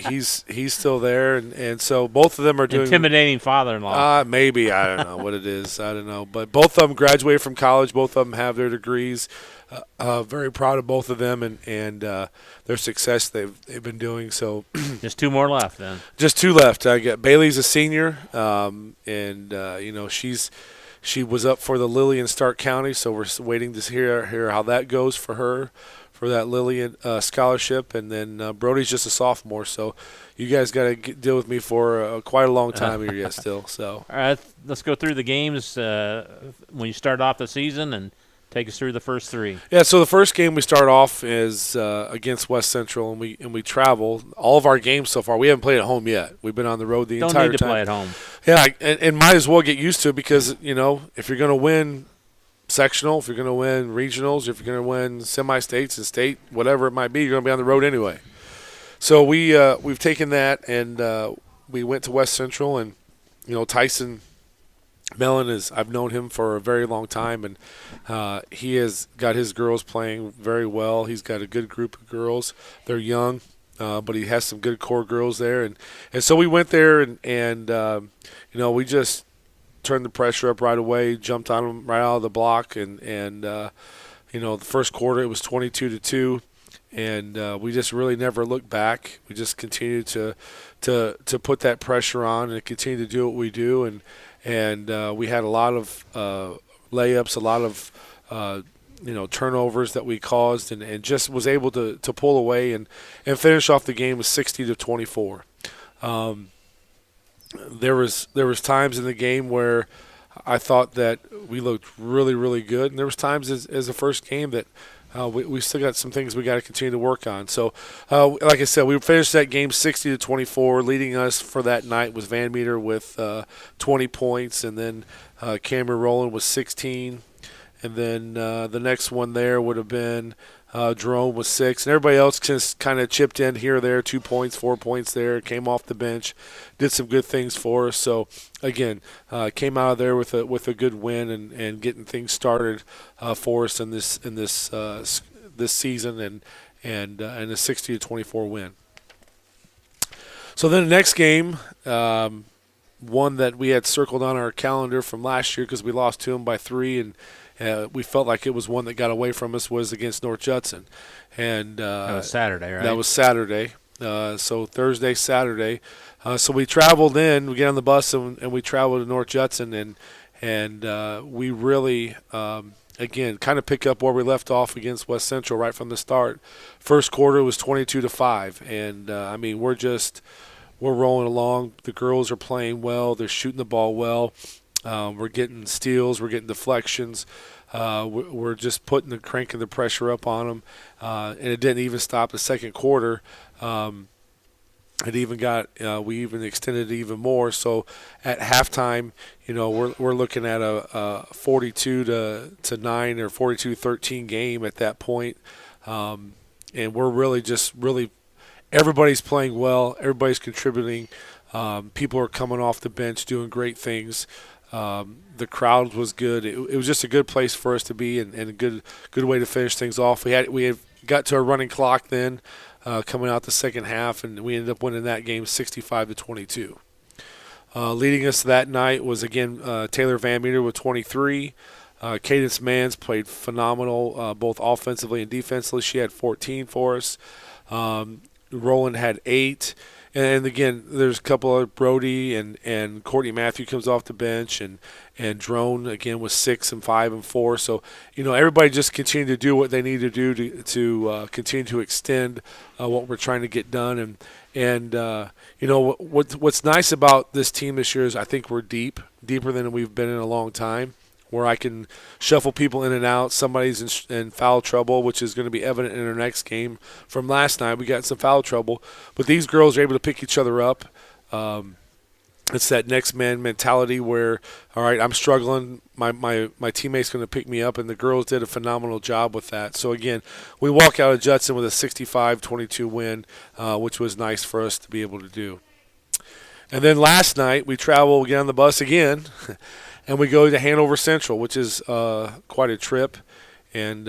he's still there, and so both of them are doing intimidating father-in-law. Maybe, I don't know what it is. I don't know, but both of them graduated from college. Both of them have their degrees. Very proud of both of them and their success they've been doing. So just two more left then. Just two left. I got Bailey's a senior, she was up for the Lilly in Stark County, so we're waiting to hear how that goes for her, for that Lilly scholarship. And then Brody's just a sophomore, so you guys got to deal with me for quite a long time here yet still. So all right, let's go through the games when you started off the season and take us through the first three. Yeah, so the first game we start off is against West Central, and we travel. All of our games so far, we haven't played at home yet. We've been on the road the entire time. Don't need to play at home. Yeah, and might as well get used to it, because if you're going to win sectional, if you're going to win regionals, if you're going to win semi-states and state, whatever it might be, you're going to be on the road anyway. So we've taken that, and we went to West Central, and Tyson Mellon I've known him for a very long time, and he has got his girls playing very well. He's got a good group of girls. They're young, but he has some good core girls there. And so we went there, and we just turned the pressure up right away, jumped on them right out of the block. And the first quarter it was 22-2. And we just really never looked back. We just continued to put that pressure on and continue to do what we do. And we had a lot of layups, a lot of turnovers that we caused, and just was able to pull away and finish off the game with 60-24. There was times in the game where I thought that we looked really, really good, and there was times as the first game that we still got some things we got to continue to work on. So, like I said, we finished that game 60-24. Leading us for that night was Van Meter with 20 points, and then Cameron Rowland was 16. And then the next one there would have been Jerome with 6. And everybody else just kind of chipped in here or there, 2 points, 4 points there, came off the bench, did some good things for us. So, again, came out of there with a good win and getting things started for us in this season and a 60-24 win. So then the next game, one that we had circled on our calendar from last year because we lost to them by 3, we felt like it was one that got away from us was against North Judson. And that was Saturday, right? That was Saturday. So Thursday, Saturday. So we traveled in. We get on the bus and we traveled to North Judson, and we really again kind of pick up where we left off against West Central right from the start. First quarter was 22-5, and I mean we're rolling along. The girls are playing well. They're shooting the ball well. We're getting steals. We're getting deflections. We're just cranking the pressure up on them, and it didn't even stop the second quarter. It even we even extended it even more. So at halftime, we're looking at a 42-9 or 42-13 game at that point, and we're really everybody's playing well. Everybody's contributing. People are coming off the bench doing great things. The crowd was good. It was just a good place for us to be, and a good way to finish things off. We had got to a running clock then, coming out the second half, and we ended up winning that game 65-22. Leading us that night was again Taylor Van Meter with 23. Cadence Mans played phenomenal, both offensively and defensively. She had 14 for us. Roland had 8. And again, there's a couple of Brody and Courtney Matthew comes off the bench, and Drone again was 6 and 5 and 4. So everybody just continued to do what they need to do to continue to extend what we're trying to get done. And what's nice about this team this year is I think we're deeper than we've been in a long time, where I can shuffle people in and out. Somebody's in foul trouble, which is going to be evident in our next game. From last night, we got some foul trouble. But these girls are able to pick each other up. It's that next man mentality where, all right, I'm struggling. My teammate's going to pick me up, and the girls did a phenomenal job with that. So, again, we walk out of Judson with a 65-22 win, which was nice for us to be able to do. And then last night, we travel, get on the bus again, and we go to Hanover Central, which is quite a trip. And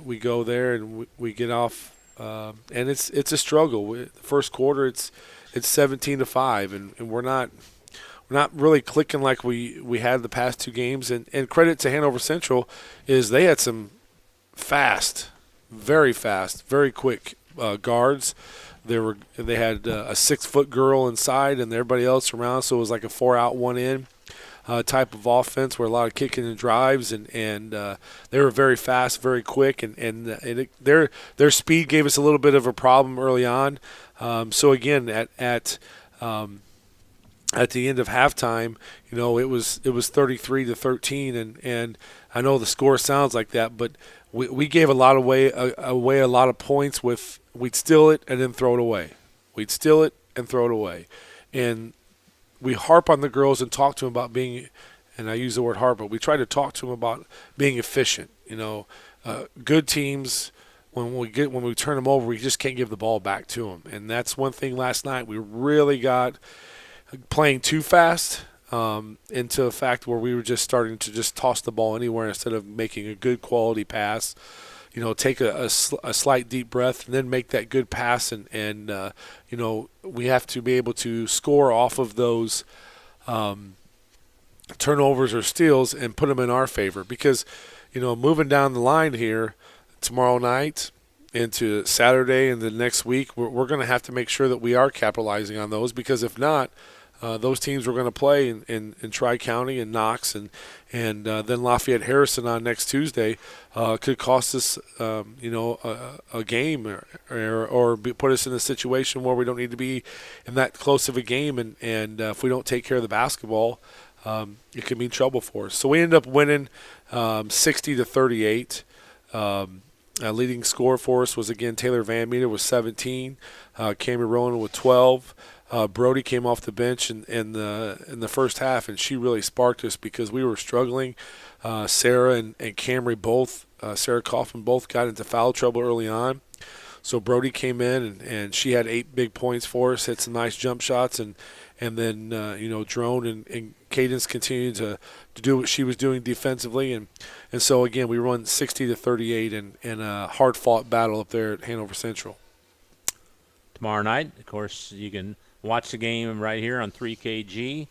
we go there and we get off, and it's a struggle. The first quarter, it's 17-5, and we're not really clicking like we had the past two games. And credit to Hanover Central is they had some very quick guards. They had a 6-foot girl inside and everybody else around, so it was like a 4-out, 1-in type of offense where a lot of kicking and drives, and they were very fast, very quick, and their speed gave us a little bit of a problem early on. So again, at the end of halftime, it was 33-13, and I know the score sounds like that, but we gave a lot away a lot of points with we'd steal it and then throw it away. We'd steal it and throw it away, and we harp on the girls and talk to them about being, and I use the word harp, but we try to talk to them about being efficient. Good teams, when we turn them over, we just can't give the ball back to them, and that's one thing. Last night we really got playing too fast into a fact where we were just starting to just toss the ball anywhere instead of making a good quality pass. Take a slight deep breath and then make that good pass, and we have to be able to score off of those turnovers or steals and put them in our favor, because moving down the line here tomorrow night into Saturday and the next week, we're going to have to make sure that we are capitalizing on those, because if not, those teams we're going to play in Tri-County and Knox and then Lafayette Harrison on next Tuesday could cost us a game or put us in a situation where we don't need to be in that close of a game, and if we don't take care of the basketball, it could mean trouble for us. So we ended up winning 60-38. Leading scorer for us was again Taylor Van Meter with 17, Cameron Rowan with 12. Brody came off the bench in the first half, and she really sparked us because we were struggling. Sarah and Camry both, Sarah Kaufman both got into foul trouble early on. So Brody came in, and she had 8 big points for us, hit some nice jump shots, and then Drone and Cadence continued to do what she was doing defensively, and so again we won 60-38 in a hard-fought battle up there at Hanover Central. Tomorrow night, of course, you can watch the game right here on 3KG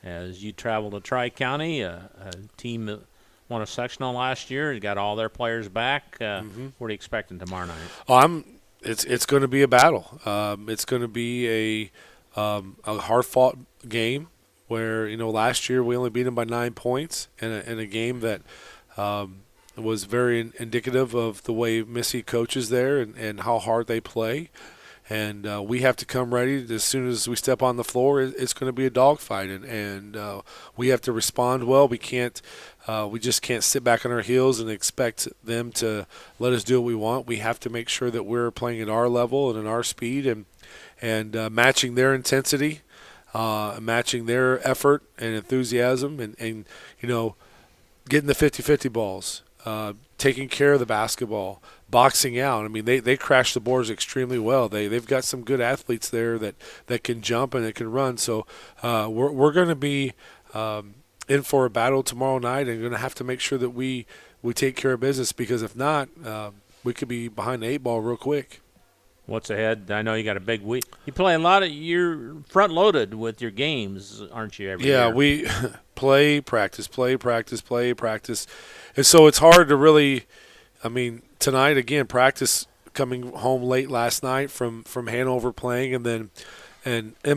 as you travel to Tri-County, a team that won a sectional last year. You got all their players back. What are you expecting tomorrow night? It's going to be a battle. It's going to be a hard-fought game where, last year we only beat them by 9 points in a game that was very indicative of the way Missy coaches there and how hard they play. And we have to come ready as soon as we step on the floor. It's going to be a dogfight, and we have to respond well. We just can't sit back on our heels and expect them to let us do what we want. We have to make sure that we're playing at our level and at our speed, and matching their intensity, matching their effort and enthusiasm, and getting the 50-50 balls, taking care of the basketball, boxing out. I mean, they crash the boards extremely well. They've got some good athletes there that can jump and that can run. So we're going to be in for a battle tomorrow night, and going to have to make sure that we take care of business, because if not, we could be behind the 8 ball real quick. What's ahead? I know you got a big week. You play a lot you're front-loaded with your games, aren't you, every year? We play, practice. And so it's hard to really, tonight, again, practice, coming home late last night from Hanover playing, and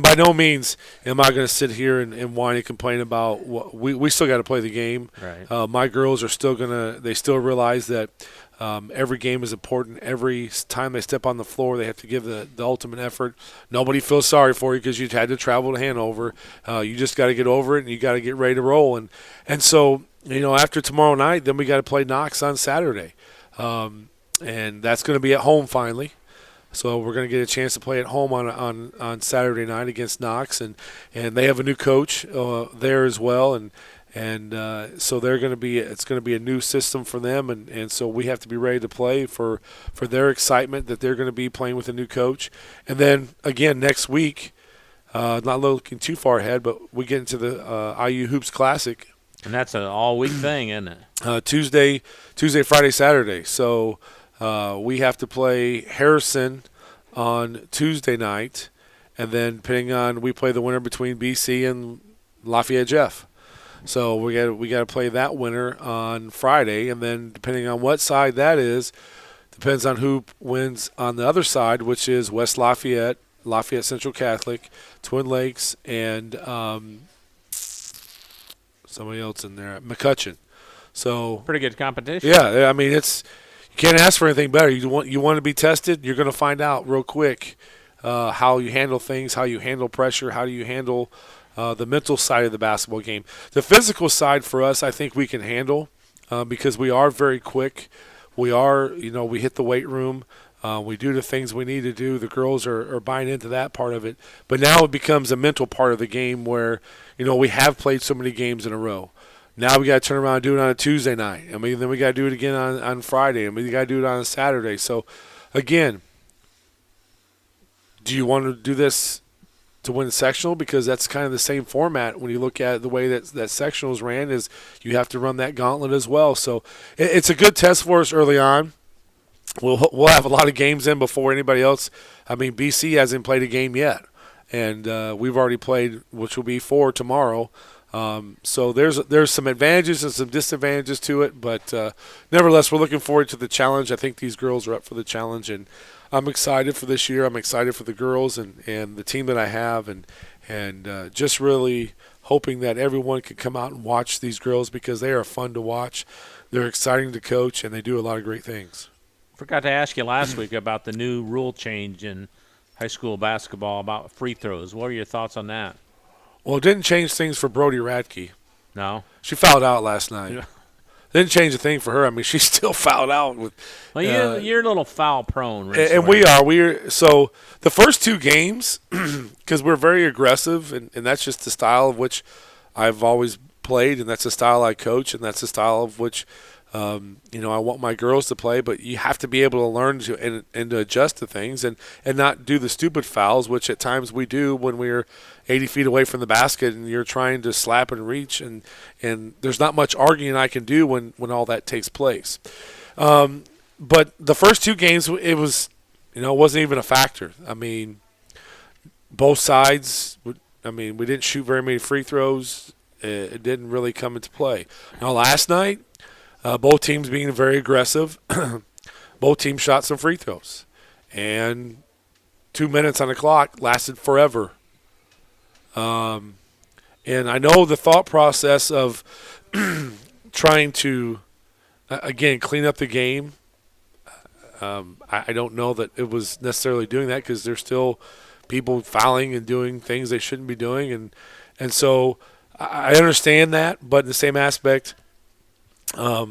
by no means am I going to sit here and whine and complain about what we still got to play the game. Right. My girls are still they still realize that every game is important. Every time they step on the floor, they have to give the ultimate effort. Nobody feels sorry for you because you had to travel to Hanover. You just got to get over it, and you got to get ready to roll. And so, after tomorrow night, then we got to play Knox on Saturday. And that's going to be at home finally. So we're going to get a chance to play at home on Saturday night against Knox, and they have a new coach there as well, and so it's going to be a new system for them, and so we have to be ready to play for their excitement that they're going to be playing with a new coach. And then again next week, not looking too far ahead, but we get into the IU Hoops Classic, and that's an all-week thing, isn't it? Tuesday, Friday, Saturday. So we have to play Harrison on Tuesday night, and then depending on, we play the winner between BC and Lafayette Jeff. So we got to play that winner on Friday, and then depending on what side that is, depends on who wins on the other side, which is West Lafayette, Lafayette Central Catholic, Twin Lakes, and somebody else in there, McCutcheon. So pretty good competition. Yeah, it's. You can't ask for anything better. You want to be tested, you're going to find out real quick how you handle things, how you handle pressure, how do you handle the mental side of the basketball game. The physical side for us, I think we can handle because we are very quick. We are, we hit the weight room. We do the things we need to do. The girls are buying into that part of it. But now it becomes a mental part of the game where, we have played so many games in a row. Now we got to turn around and do it on a Tuesday night. Then we got to do it again on Friday. We got to do it on a Saturday. So, again, do you want to do this to win sectional? Because that's kind of the same format when you look at the way that sectionals ran, is you have to run that gauntlet as well. So it's a good test for us early on. We'll have a lot of games in before anybody else. BC hasn't played a game yet, and we've already played, which will be 4 tomorrow. So there's some advantages and some disadvantages to it, but nevertheless, we're looking forward to the challenge. I think these girls are up for the challenge, and I'm excited for this year. I'm excited for the girls and the team that I have, and just really hoping that everyone can come out and watch these girls, because they are fun to watch. They're exciting to coach, and they do a lot of great things. Forgot to ask you last week about the new rule change in high school basketball about free throws. What are your thoughts on that? Well, it didn't change things for Brody Radke. No. She fouled out last night. Yeah. Didn't change a thing for her. She still fouled out. Well, you're a little foul prone. And we are. So the first 2 games, because we're very aggressive, and that's just the style of which I've always played, and that's the style I coach, and that's the style of which I want my girls to play. But you have to be able to learn to and to adjust to things, and not do the stupid fouls, which at times we do when we're 80 feet away from the basket and you're trying to slap and reach, and there's not much arguing I can do when all that takes place. But the first 2 games, it was, it wasn't even a factor. Both sides, we didn't shoot very many free throws. It didn't really come into play. Now, last night, both teams being very aggressive. Both teams shot some free throws. And 2 minutes on the clock lasted forever. And I know the thought process of trying to, again, clean up the game. I don't know that it was necessarily doing that because there's still people fouling and doing things they shouldn't be doing. And so I understand that, but in the same aspect, I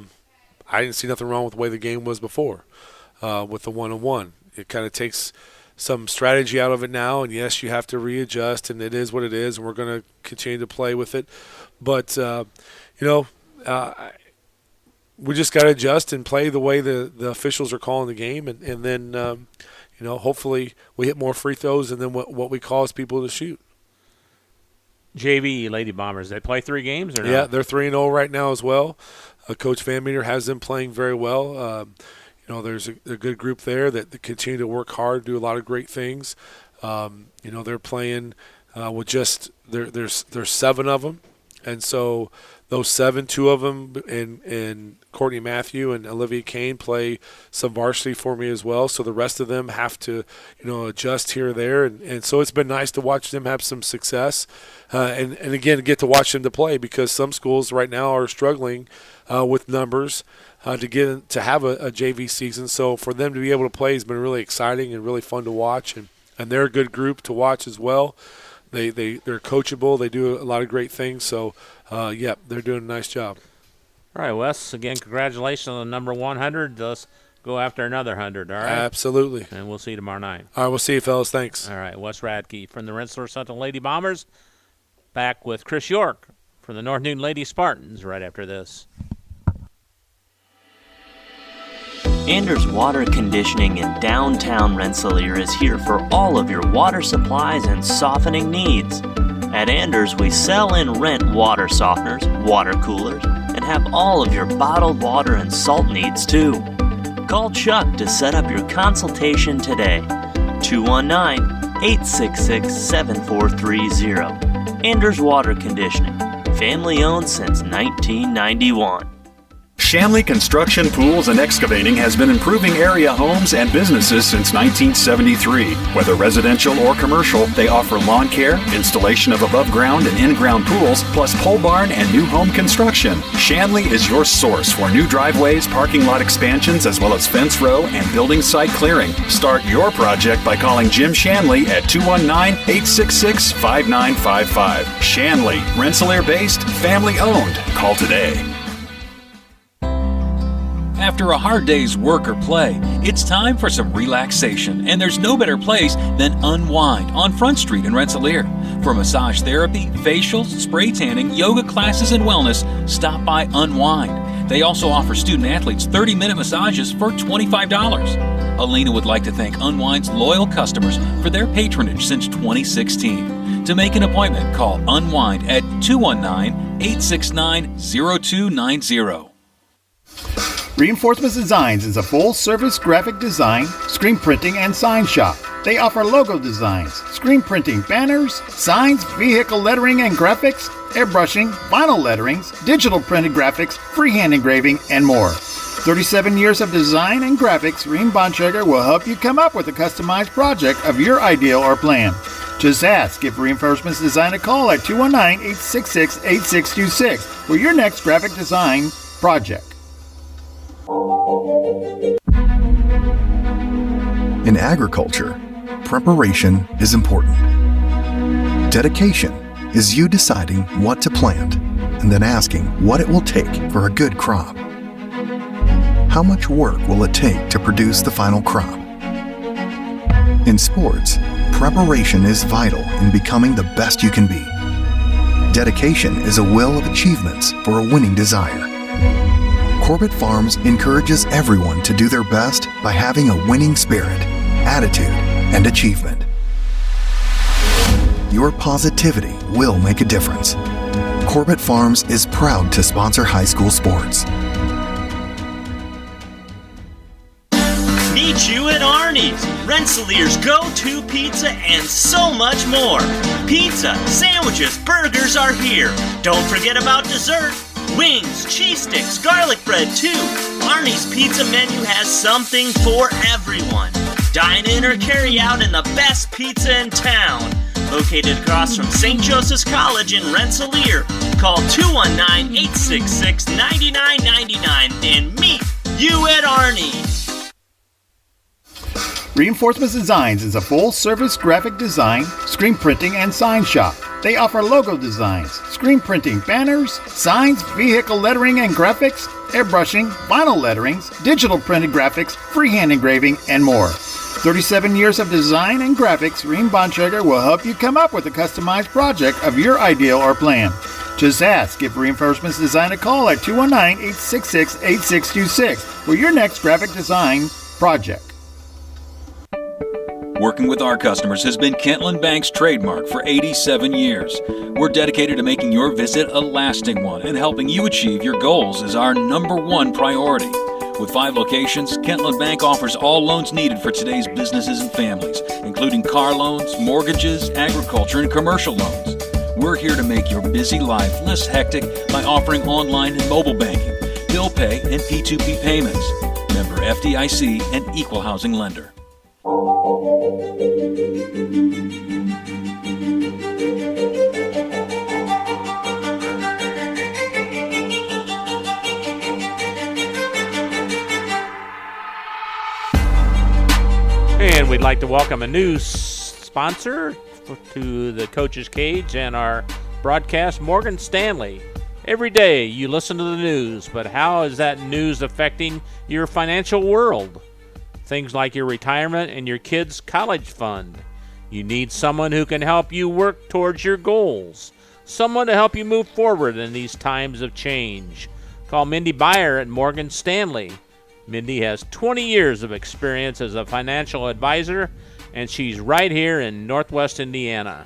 didn't see nothing wrong with the way the game was before with the one-on-one. It kind of takes some strategy out of it now, and yes, you have to readjust, and it is what it is, and we're going to continue to play with it. But, we just got to adjust and play the way the officials are calling the game, and then, hopefully we hit more free throws and then what we cause people to shoot. JV Lady Bombers, they play 3 games or no? Yeah, they're 3-0 right now as well. Coach Van Meter has them playing very well. There's a good group there that continue to work hard, do a lot of great things. They're playing with just there's 7 of them, and so those 7, 2 of them, and Courtney Matthew and Olivia Kane play some varsity for me as well. So the rest of them have to, adjust here or there. And so it's been nice to watch them have some success. And again, get to watch them to play because some schools right now are struggling with numbers to have a JV season. So for them to be able to play has been really exciting and really fun to watch. And they're a good group to watch as well. They're coachable. They do a lot of great things. So, they're doing a nice job. All right, Wes, again, congratulations on the number 100. Let's go after another 100, all right? Absolutely. And we'll see you tomorrow night. All right, we'll see you, fellas. Thanks. All right, Wes Radke from the Rensselaer Central Lady Bombers. Back with Chris York from the North Newton Lady Spartans right after this. Anders Water Conditioning in downtown Rensselaer is here for all of your water supplies and softening needs. At Anders, we sell and rent water softeners, water coolers, and have all of your bottled water and salt needs too. Call Chuck to set up your consultation today. 219-866-7430. Anders Water Conditioning, family owned since 1991. Shanley Construction, Pools, and Excavating has been improving area homes and businesses since 1973. Whether residential or commercial, they offer lawn care, installation of above-ground and in-ground pools, plus pole barn and new home construction. Shanley is your source for new driveways, parking lot expansions, as well as fence row and building site clearing. Start your project by calling Jim Shanley at 219-866-5955. Shanley, Rensselaer-based, family-owned. Call today. After a hard day's work or play, it's time for some relaxation, and there's no better place than Unwind on Front Street in Rensselaer. For massage therapy, facials, spray tanning, yoga classes, and wellness, stop by Unwind. They also offer student-athletes 30-minute massages for $25. Alina would like to thank Unwind's loyal customers for their patronage since 2016. To make an appointment, call Unwind at 219-869-0290. Reinforcements Designs is a full-service graphic design, screen printing, and sign shop. They offer logo designs, screen printing, banners, signs, vehicle lettering and graphics, airbrushing, vinyl letterings, digital printed graphics, freehand engraving, and more. 37 years of design and graphics, Reem Bontrager will help you come up with a customized project of your ideal or plan. Just ask, give Reinforcements Design a call at 219-866-8626 for your next graphic design project. In agriculture, preparation is important. Dedication is you deciding what to plant and then asking what it will take for a good crop. How much work will it take to produce the final crop? In sports, preparation is vital in becoming the best you can be. Dedication is a will of achievements for a winning desire. Corbett Farms encourages everyone to do their best by having a winning spirit, attitude, and achievement. Your positivity will make a difference. Corbett Farms is proud to sponsor high school sports. Meet you at Arnie's, Rensselaer's go-to pizza and so much more. Pizza, sandwiches, burgers are here. Don't forget about dessert. Wings, cheese sticks, garlic bread too. Arnie's Pizza menu has something for everyone. Dine in or carry out in the best pizza in town. Located across from St. Joseph's College in Rensselaer. Call 219-866-9999 and meet you at Arnie's. Reinforcements Designs is a full-service graphic design, screen printing, and sign shop. They offer logo designs, screen printing, banners, signs, vehicle lettering and graphics, airbrushing, vinyl letterings, digital printed graphics, freehand engraving, and more. 37 years of design and graphics, Reem Bontrager will help you come up with a customized project of your ideal or plan. Just ask, give Reinforcements Design a call at 219-866-8626 for your next graphic design project. Working with our customers has been Kentland Bank's trademark for 87 years. We're dedicated to making your visit a lasting one, and helping you achieve your goals is our #1 priority. With 5 locations, Kentland Bank offers all loans needed for today's businesses and families, including car loans, mortgages, agriculture, and commercial loans. We're here to make your busy life less hectic by offering online and mobile banking, bill pay, and P2P payments. Member FDIC and equal housing lender. And we'd like to welcome a new sponsor to the Coach's Cage and our broadcast, Morgan Stanley. Every day you listen to the news, but how is that news affecting your financial world? Things like your retirement and your kids' college fund. You need someone who can help you work towards your goals. Someone to help you move forward in these times of change. Call Mindy Byer at Morgan Stanley. Mindy has 20 years of experience as a financial advisor, and she's right here in Northwest Indiana.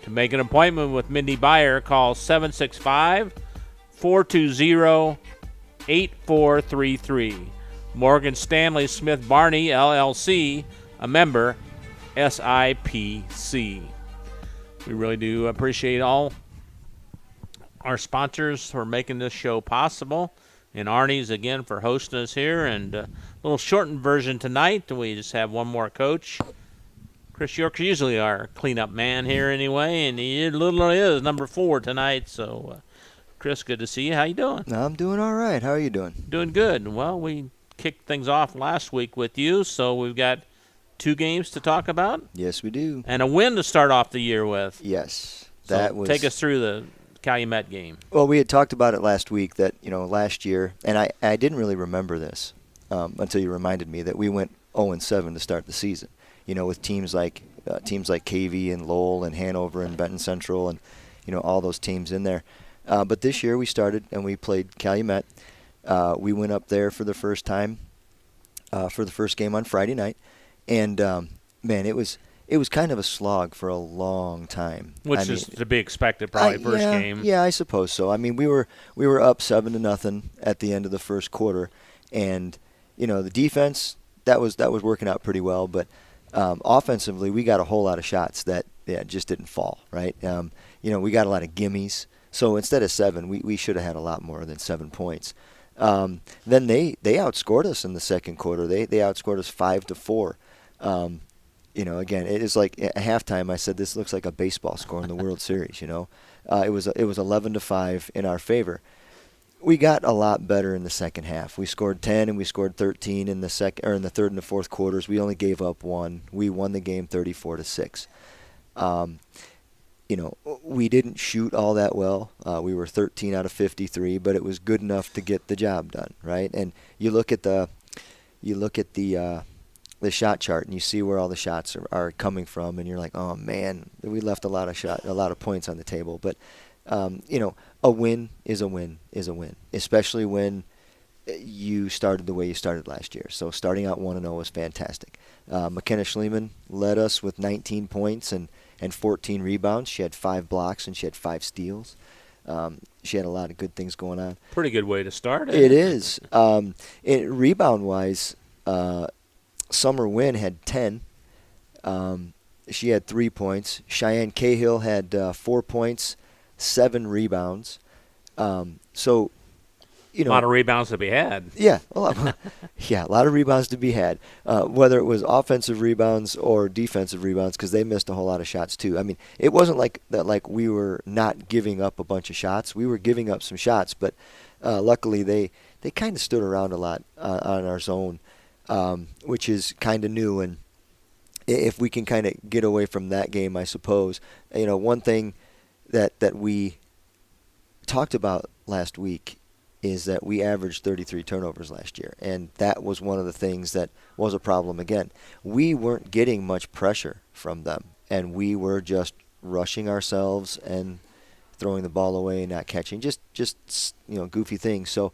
To make an appointment with Mindy Byer, call 765-420-8433. Morgan Stanley Smith Barney, LLC, a member, SIPC. We really do appreciate all our sponsors for making this show possible. And Arnie's, again, for hosting us here. And a little shortened version tonight. We just have one more coach. Chris York's usually our cleanup man here anyway, and he literally is number 4 tonight. So, Chris, good to see you. How you doing? I'm doing all right. How are you doing? Doing good. Well, we kicked things off last week with you, so we've got 2 games to talk about. Yes, we do. And a win to start off the year with. Yes. So take us through the Calumet game. Well, we had talked about it last week that, last year, and I didn't really remember this until you reminded me that we went 0-7 to start the season, with teams like Kage and Lowell and Hanover and Benton Central and, all those teams in there. But this year we started and we played Calumet. We went up there for the first time for the first game on Friday night. And, man, it was kind of a slog for a long time. Which is to be expected, probably first game. Yeah, I suppose so. I mean, we were up 7-0 at the end of the first quarter, and the defense that was working out pretty well. But offensively, we got a whole lot of shots that just didn't fall. Right? We got a lot of gimmies. So instead of 7, we should have had a lot more than 7 points. Then they outscored us in the second quarter. They outscored us 5-4. Again, it is like at halftime I said this looks like a baseball score in the World Series. It was 11-5 in our favor. We got a lot better in the second half. We scored 10 and we scored 13 in the third and the fourth quarters. We only gave up 1. We won the game 34-6. We didn't shoot all that well. We were 13 out of 53, but it was good enough to get the job done, right? And you look at the shot chart and you see where all the shots are coming from, and you're like, oh man, we left a lot of points on the table. But a win is a win, especially when you started the way you started last year. So starting out 1-0 was fantastic. McKenna Schliemann led us with 19 points and 14 rebounds. She had 5 blocks and she had 5 steals. She had a lot of good things going on. Pretty good way to start. It is. Rebound-wise, Summer Wynn had 10. She had 3 points. Cheyenne Cahill had 4 points, 7 rebounds. So you know, a lot of rebounds to be had. Yeah, a lot of rebounds to be had. Whether it was offensive rebounds or defensive rebounds, because they missed a whole lot of shots too. I mean, it wasn't like that. Like we were not giving up a bunch of shots. We were giving up some shots, but luckily they kind of stood around a lot on our zone, which is kind of new. And if we can kind of get away from that game, I suppose, you know, one thing that we talked about last week is that we averaged 33 turnovers last year, and that was one of the things that was a problem again. We weren't getting much pressure from them, and we were just rushing ourselves and throwing the ball away and not catching, just you know, goofy things. So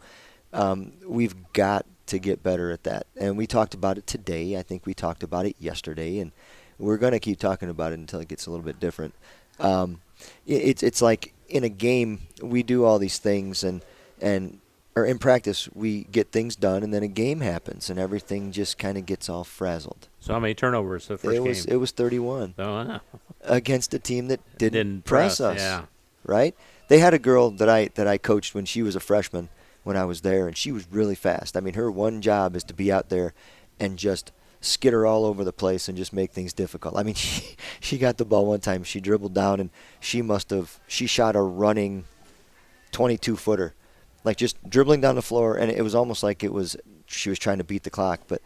we've got to get better at that, and we talked about it today. I think we talked about it yesterday, and we're going to keep talking about it until it gets a little bit different. It's like in a game we do all these things, or in practice we get things done, and then a game happens and everything just kind of gets all frazzled. So how many turnovers the first game? It was 31 against a team that didn't press us. Yeah. Right? They had a girl that I coached when she was a freshman when I was there, and she was really fast. I mean, her one job is to be out there and just skitter all over the place and just make things difficult. I mean, she got the ball one time. She dribbled down, and she shot a running 22-footer. Like just dribbling down the floor, and it was almost like she was trying to beat the clock. But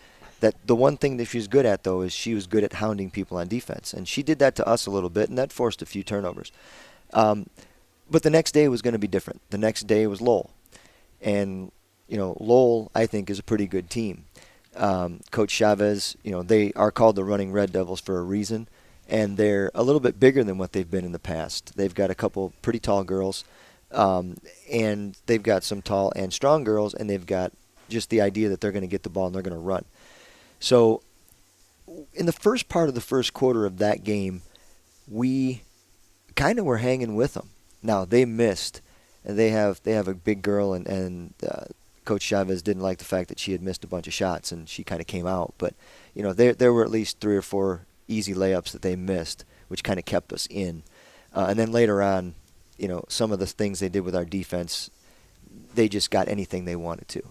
the one thing that she was good at, though, is she was good at hounding people on defense. And she did that to us a little bit, and that forced a few turnovers. But the next day was going to be different. The next day was Lowell. And, you know, Lowell, I think, is a pretty good team. Coach Chavez, you know, they are called the Running Red Devils for a reason. And they're a little bit bigger than what they've been in the past. They've got a couple pretty tall girls. And they've got some tall and strong girls, and they've got just the idea that they're going to get the ball and they're going to run. So in the first part of the first quarter of that game, we kind of were hanging with them. Now, they missed, and they have a big girl, and Coach Chavez didn't like the fact that she had missed a bunch of shots, and she kind of came out. But, you know, there were at least 3 or 4 easy layups that they missed, which kind of kept us in. And then later on, you know, some of the things they did with our defense, they just got anything they wanted to.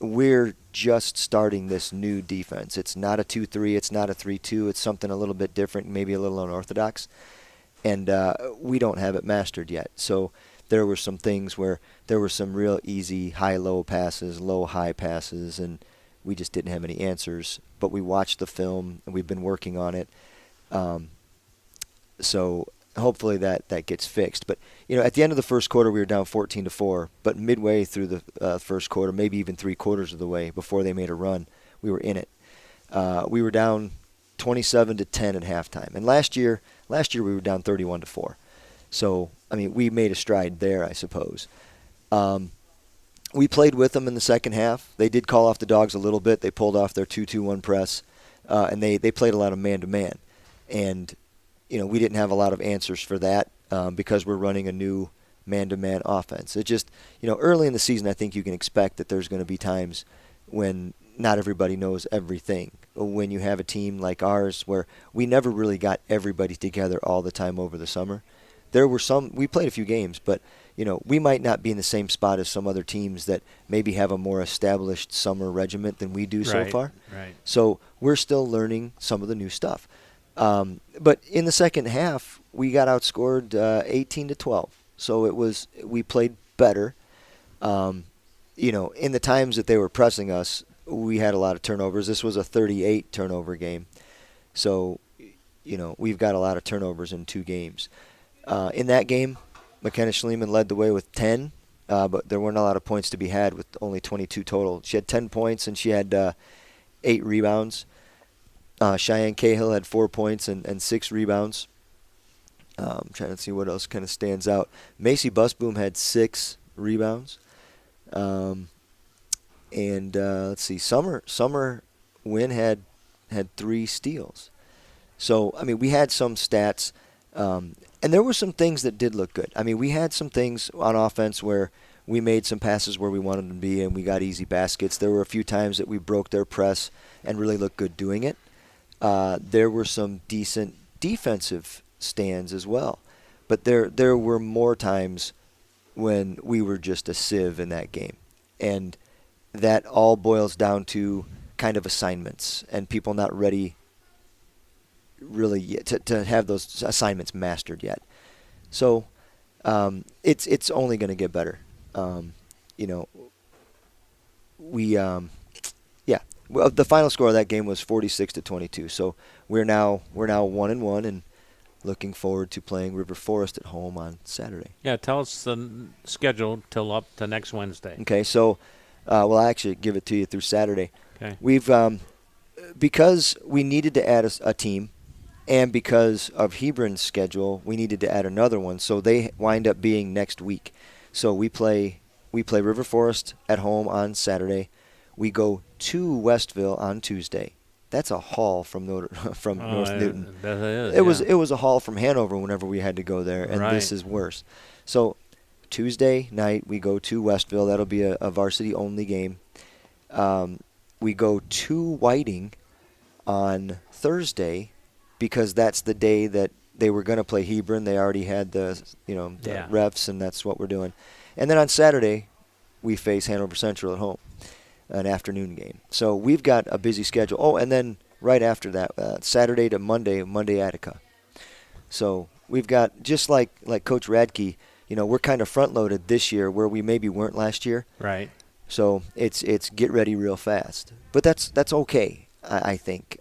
We're just starting this new defense. It's not a 2-3, it's not a 3-2, it's something a little bit different, maybe a little unorthodox. And we don't have it mastered yet. So there were some things where there were some real easy high-low passes, low-high passes, and we just didn't have any answers. But we watched the film, and we've been working on it. So hopefully that gets fixed. But, you know, at the end of the first quarter, we were down 14-4. But midway through the first quarter, maybe even 3/4 of the way before they made a run, we were in it. We were down 27-10 at halftime. And last year we were down 31-4. So, I mean, we made a stride there, I suppose. We played with them in the second half. They did call off the Dogs a little bit. They pulled off their 2-2-1 press, and they played a lot of man-to-man. And, you know, we didn't have a lot of answers for that because we're running a new man-to-man offense. It just, you know, early in the season, I think you can expect that there's going to be times when not everybody knows everything. When you have a team like ours where we never really got everybody together all the time over the summer. There were we played a few games, but, you know, we might not be in the same spot as some other teams that maybe have a more established summer regiment than we do so far. Right. So we're still learning some of the new stuff. But in the second half, we got outscored 18-12. So we played better. You know, in the times that they were pressing us, we had a lot of turnovers. This was a 38 turnover game. So, you know, we've got a lot of turnovers in 2 games. In that game, McKenna Schliemann led the way with 10, but there weren't a lot of points to be had with only 22 total. She had 10 points, and she had 8 rebounds. Cheyenne Cahill had 4 points and 6 rebounds. I'm trying to see what else kind of stands out. Macy Busboom had 6 rebounds. And let's see, Summer Wynn had 3 steals. So, I mean, we had some stats, and there were some things that did look good. I mean, we had some things on offense where we made some passes where we wanted them to be, and we got easy baskets. There were a few times that we broke their press and really looked good doing it. There were some decent defensive stands as well. But there were more times when we were just a sieve in that game. And that all boils down to kind of assignments and people not ready really yet to have those assignments mastered yet. So it's only going to get better. Well, the final score of that game was 46-22. So we're now 1-1 and looking forward to playing River Forest at home on Saturday. Yeah, tell us the schedule till up to next Wednesday. Okay, so I'll actually give it to you through Saturday. Okay. We've because we needed to add a team, and because of Hebron's schedule, we needed to add another one. So they wind up being next week. So we play River Forest at home on Saturday. We go to Westville on Tuesday. That's a haul from North Newton. That is, It was a haul from Hanover whenever we had to go there, and this is worse. So Tuesday night we go to Westville. That'll be a varsity-only game. We go to Whiting on Thursday because that's the day that they were going to play Hebron. They already had the refs, and that's what we're doing. And then on Saturday we face Hanover Central at home, an afternoon game. So we've got a busy schedule. Oh, and then right after that, Saturday to Monday Attica. So we've got, just like Coach Radke, we're kind of front-loaded this year where we maybe weren't last year. Right. So it's get ready real fast. But that's okay, I think.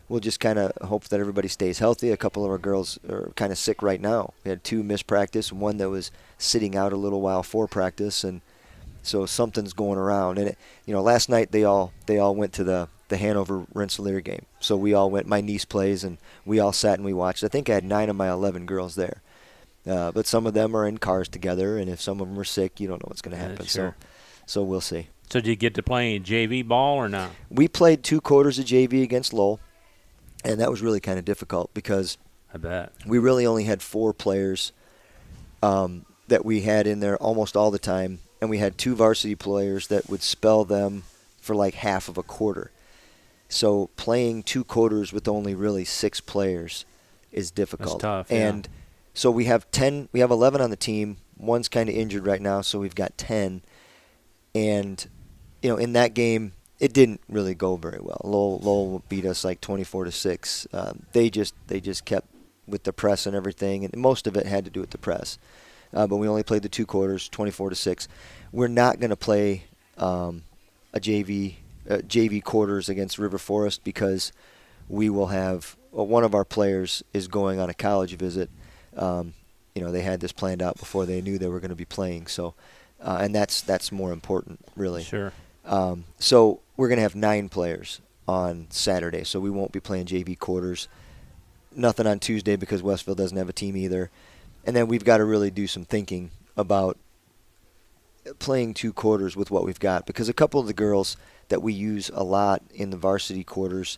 We'll just kind of hope that everybody stays healthy. A couple of our girls are kind of sick right now. We had 2 missed practice, one that was sitting out a little while for practice, and so something's going around. And last night they all went to the Hanover Rensselaer game. So we all went. My niece plays, and we all sat and we watched. I think I had 9 of my 11 girls there. But some of them are in cars together, and if some of them are sick, you don't know what's going to happen. Sure. So we'll see. So did you get to play JV ball or not? We played 2 quarters of JV against Lowell, and that was really kind of difficult because I bet we really only had 4 players that we had in there almost all the time, and we had 2 varsity players that would spell them for like half of a quarter. So playing 2 quarters with only really 6 players is difficult. That's tough, yeah. And so we have 11 on the team. One's kind of injured right now, so we've got 10. And in that game, it didn't really go very well. Lowell beat us like 24-6. They just kept with the press and everything, and most of it had to do with the press. But we only played the 2 quarters, 24-6. We're not going to play a JV quarters against River Forest because we will have one of our players is going on a college visit. They had this planned out before they knew they were going to be playing. So, and that's more important, really. Sure. So we're going to have 9 players on Saturday. So we won't be playing JV quarters. Nothing on Tuesday because Westville doesn't have a team either. And then we've got to really do some thinking about playing 2 quarters with what we've got, because a couple of the girls that we use a lot in the varsity quarters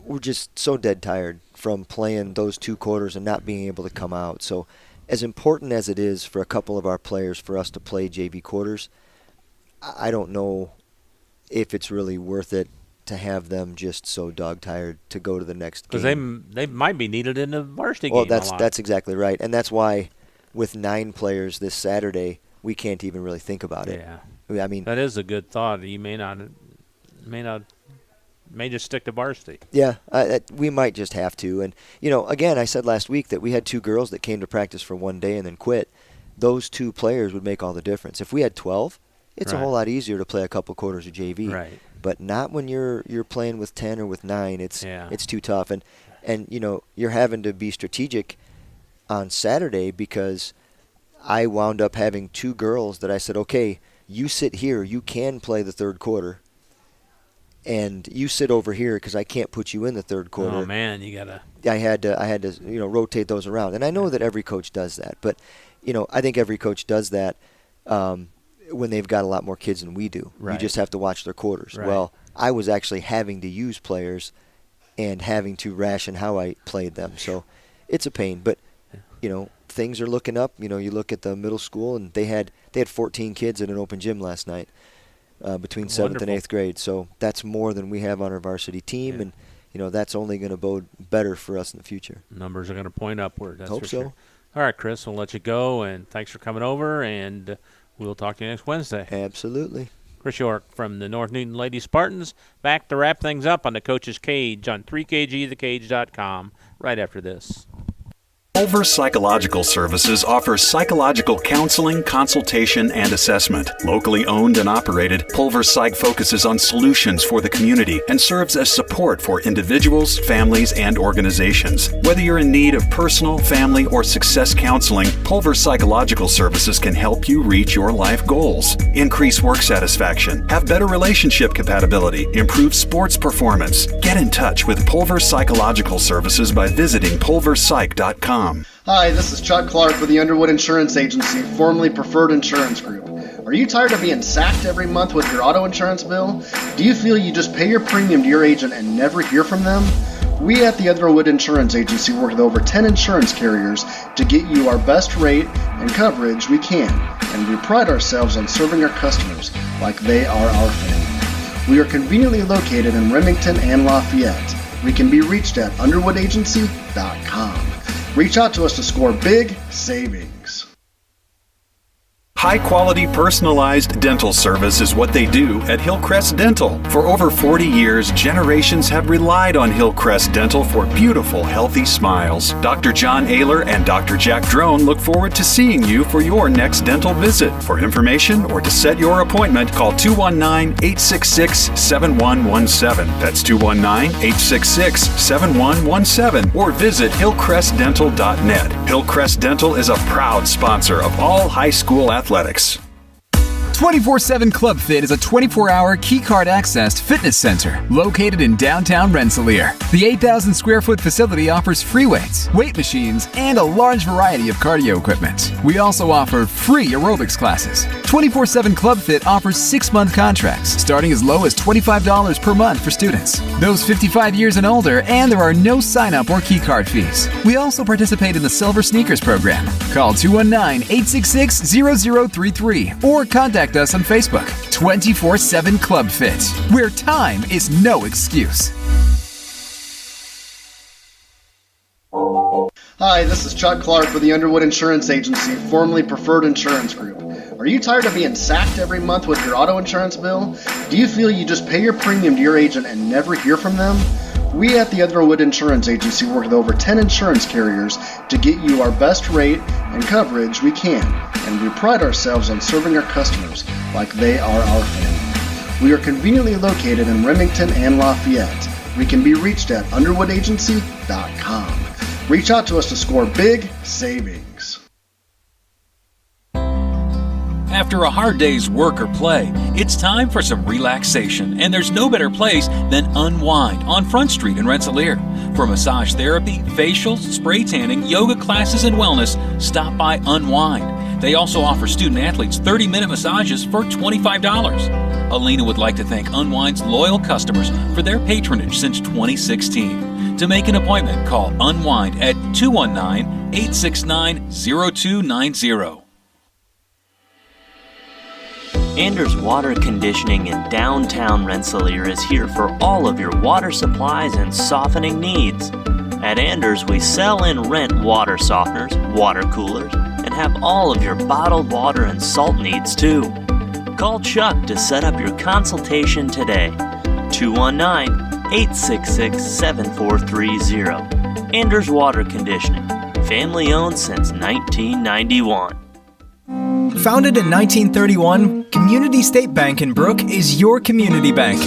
were just so dead tired from playing those 2 quarters and not being able to come out. So as important as it is for a couple of our players for us to play JV quarters, I don't know if it's really worth it to have them just so dog tired to go to the next game. Because they might be needed in the varsity game. Well, that's exactly right, and that's why with 9 players this Saturday, we can't even really think about it. Yeah, I mean that is a good thought. You may just stick to varsity. Yeah, we might just have to. And again, I said last week that we had 2 girls that came to practice for 1 day and then quit. Those 2 players would make all the difference. If we had 12, it's a whole lot easier to play a couple quarters of JV. Right. But not when you're playing with 10 or with 9. It's too tough. And you're having to be strategic on Saturday because I wound up having 2 girls that I said, okay, you sit here, you can play the 3rd quarter, and you sit over here because I can't put you in the 3rd quarter. Oh man, you gotta. I had to rotate those around, and I know that every coach does that, but I think every coach does that when they've got a lot more kids than we do. Right. You just have to watch their quarters. Right. Well, I was actually having to use players and having to ration how I played them, so it's a pain. But things are looking up. You look at the middle school, and they had 14 kids in an open gym last night between 7th and 8th grade. So that's more than we have on our varsity team, and that's only going to bode better for us in the future. Numbers are going to point upward. That's Hope for so. Sure. All right, Chris, we'll let you go, and thanks for coming over, and We'll talk to you next Wednesday. Absolutely. Chris York from the North Newton Lady Spartans, back to wrap things up on the Coach's Cage on 3kgthecage.com right after this. Pulver Psychological Services offers psychological counseling, consultation, and assessment. Locally owned and operated, Pulver Psych focuses on solutions for the community and serves as support for individuals, families, and organizations. Whether you're in need of personal, family, or success counseling, Pulver Psychological Services can help you reach your life goals. Increase work satisfaction, have better relationship compatibility, improve sports performance. Get in touch with Pulver Psychological Services by visiting pulverpsych.com. Hi, this is Chuck Clark with the Underwood Insurance Agency, formerly Preferred Insurance Group. Are you tired of being sacked every month with your auto insurance bill? Do you feel you just pay your premium to your agent and never hear from them? We at the Underwood Insurance Agency work with over 10 insurance carriers to get you our best rate and coverage we can, and we pride ourselves on serving our customers like they are our family. We are conveniently located in Remington and Lafayette. We can be reached at underwoodagency.com. Reach out to us to score big savings. High-quality, personalized dental service is what they do at Hillcrest Dental. For over 40 years, generations have relied on Hillcrest Dental for beautiful, healthy smiles. Dr. John Ayler and Dr. Jack Drone look forward to seeing you for your next dental visit. For information or to set your appointment, call 219-866-7117. That's 219-866-7117. Or visit hillcrestdental.net. Hillcrest Dental is a proud sponsor of all high school athletics. 24/7 Club Fit is a 24-hour keycard accessed fitness center located in downtown Rensselaer. The 8,000 square foot facility offers free weights, weight machines, and a large variety of cardio equipment. We also offer free aerobics classes. 24/7 Club Fit offers 6-month contracts starting as low as $25 per month for students, those 55 years and older, and there are no sign-up or keycard fees. We also participate in the Silver Sneakers program. Call 219-866-0033 or contact us on Facebook. 24/7 Club Fit, where time is no excuse. Hi, this is Chuck Clark with the Underwood Insurance Agency, formerly Preferred Insurance Group. Are you tired of being sacked every month with your auto insurance bill? Do you feel you just pay your premium to your agent and never hear from them? We at the Underwood Insurance Agency work with over 10 insurance carriers to get you our best rate and coverage we can, and we pride ourselves on serving our customers like they are our family. We are conveniently located in Remington and Lafayette. We can be reached at underwoodagency.com. Reach out to us to score big savings. After a hard day's work or play, it's time for some relaxation, and there's no better place than Unwind on Front Street in Rensselaer. For massage therapy, facials, spray tanning, yoga classes, and wellness, stop by Unwind. They also offer student-athletes 30-minute massages for $25. Alina would like to thank Unwind's loyal customers for their patronage since 2016. To make an appointment, call Unwind at 219-869-0290. Anders Water Conditioning in downtown Rensselaer is here for all of your water supplies and softening needs. At Anders, we sell and rent water softeners, water coolers, and have all of your bottled water and salt needs too. Call Chuck to set up your consultation today. 219-866-7430. Anders Water Conditioning, family owned since 1991. Founded in 1931, Community State Bank in Brook is your community bank.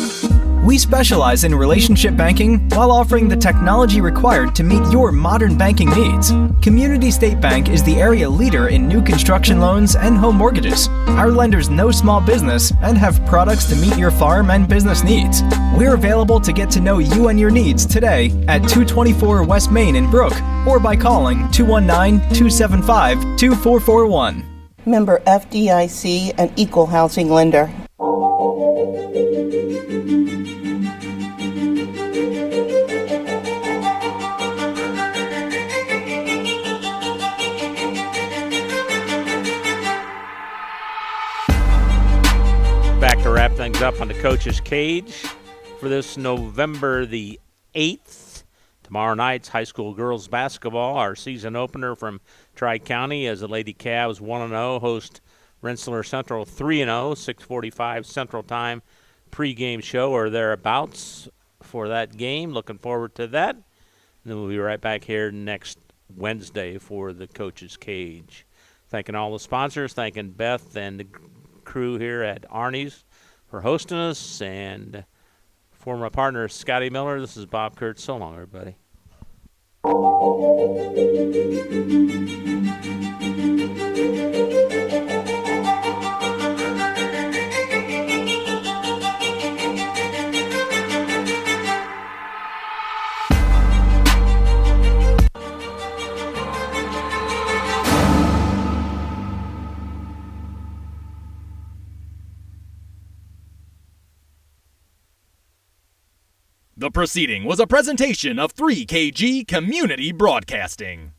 We specialize in relationship banking while offering the technology required to meet your modern banking needs. Community State Bank is the area leader in new construction loans and home mortgages. Our lenders know small business and have products to meet your farm and business needs. We're available to get to know you and your needs today at 224 West Main in Brook or by calling 219-275-2441. Member FDIC and Equal Housing Lender. Back to wrap things up on the Coach's Cage for this November the 8th. Tomorrow night's high school girls basketball, our season opener from Tri-County as the Lady Cavs 1-0 host Rensselaer Central 3-0, 6:45 Central Time pregame show or thereabouts for that game. Looking forward to that. And then we'll be right back here next Wednesday for the Coach's Cage. Thanking all the sponsors, thanking Beth and the crew here at Arnie's for hosting us, and for my partner, Scotty Miller, this is Bob Kurtz. So long, everybody. The proceeding was a presentation of 3KG Community Broadcasting.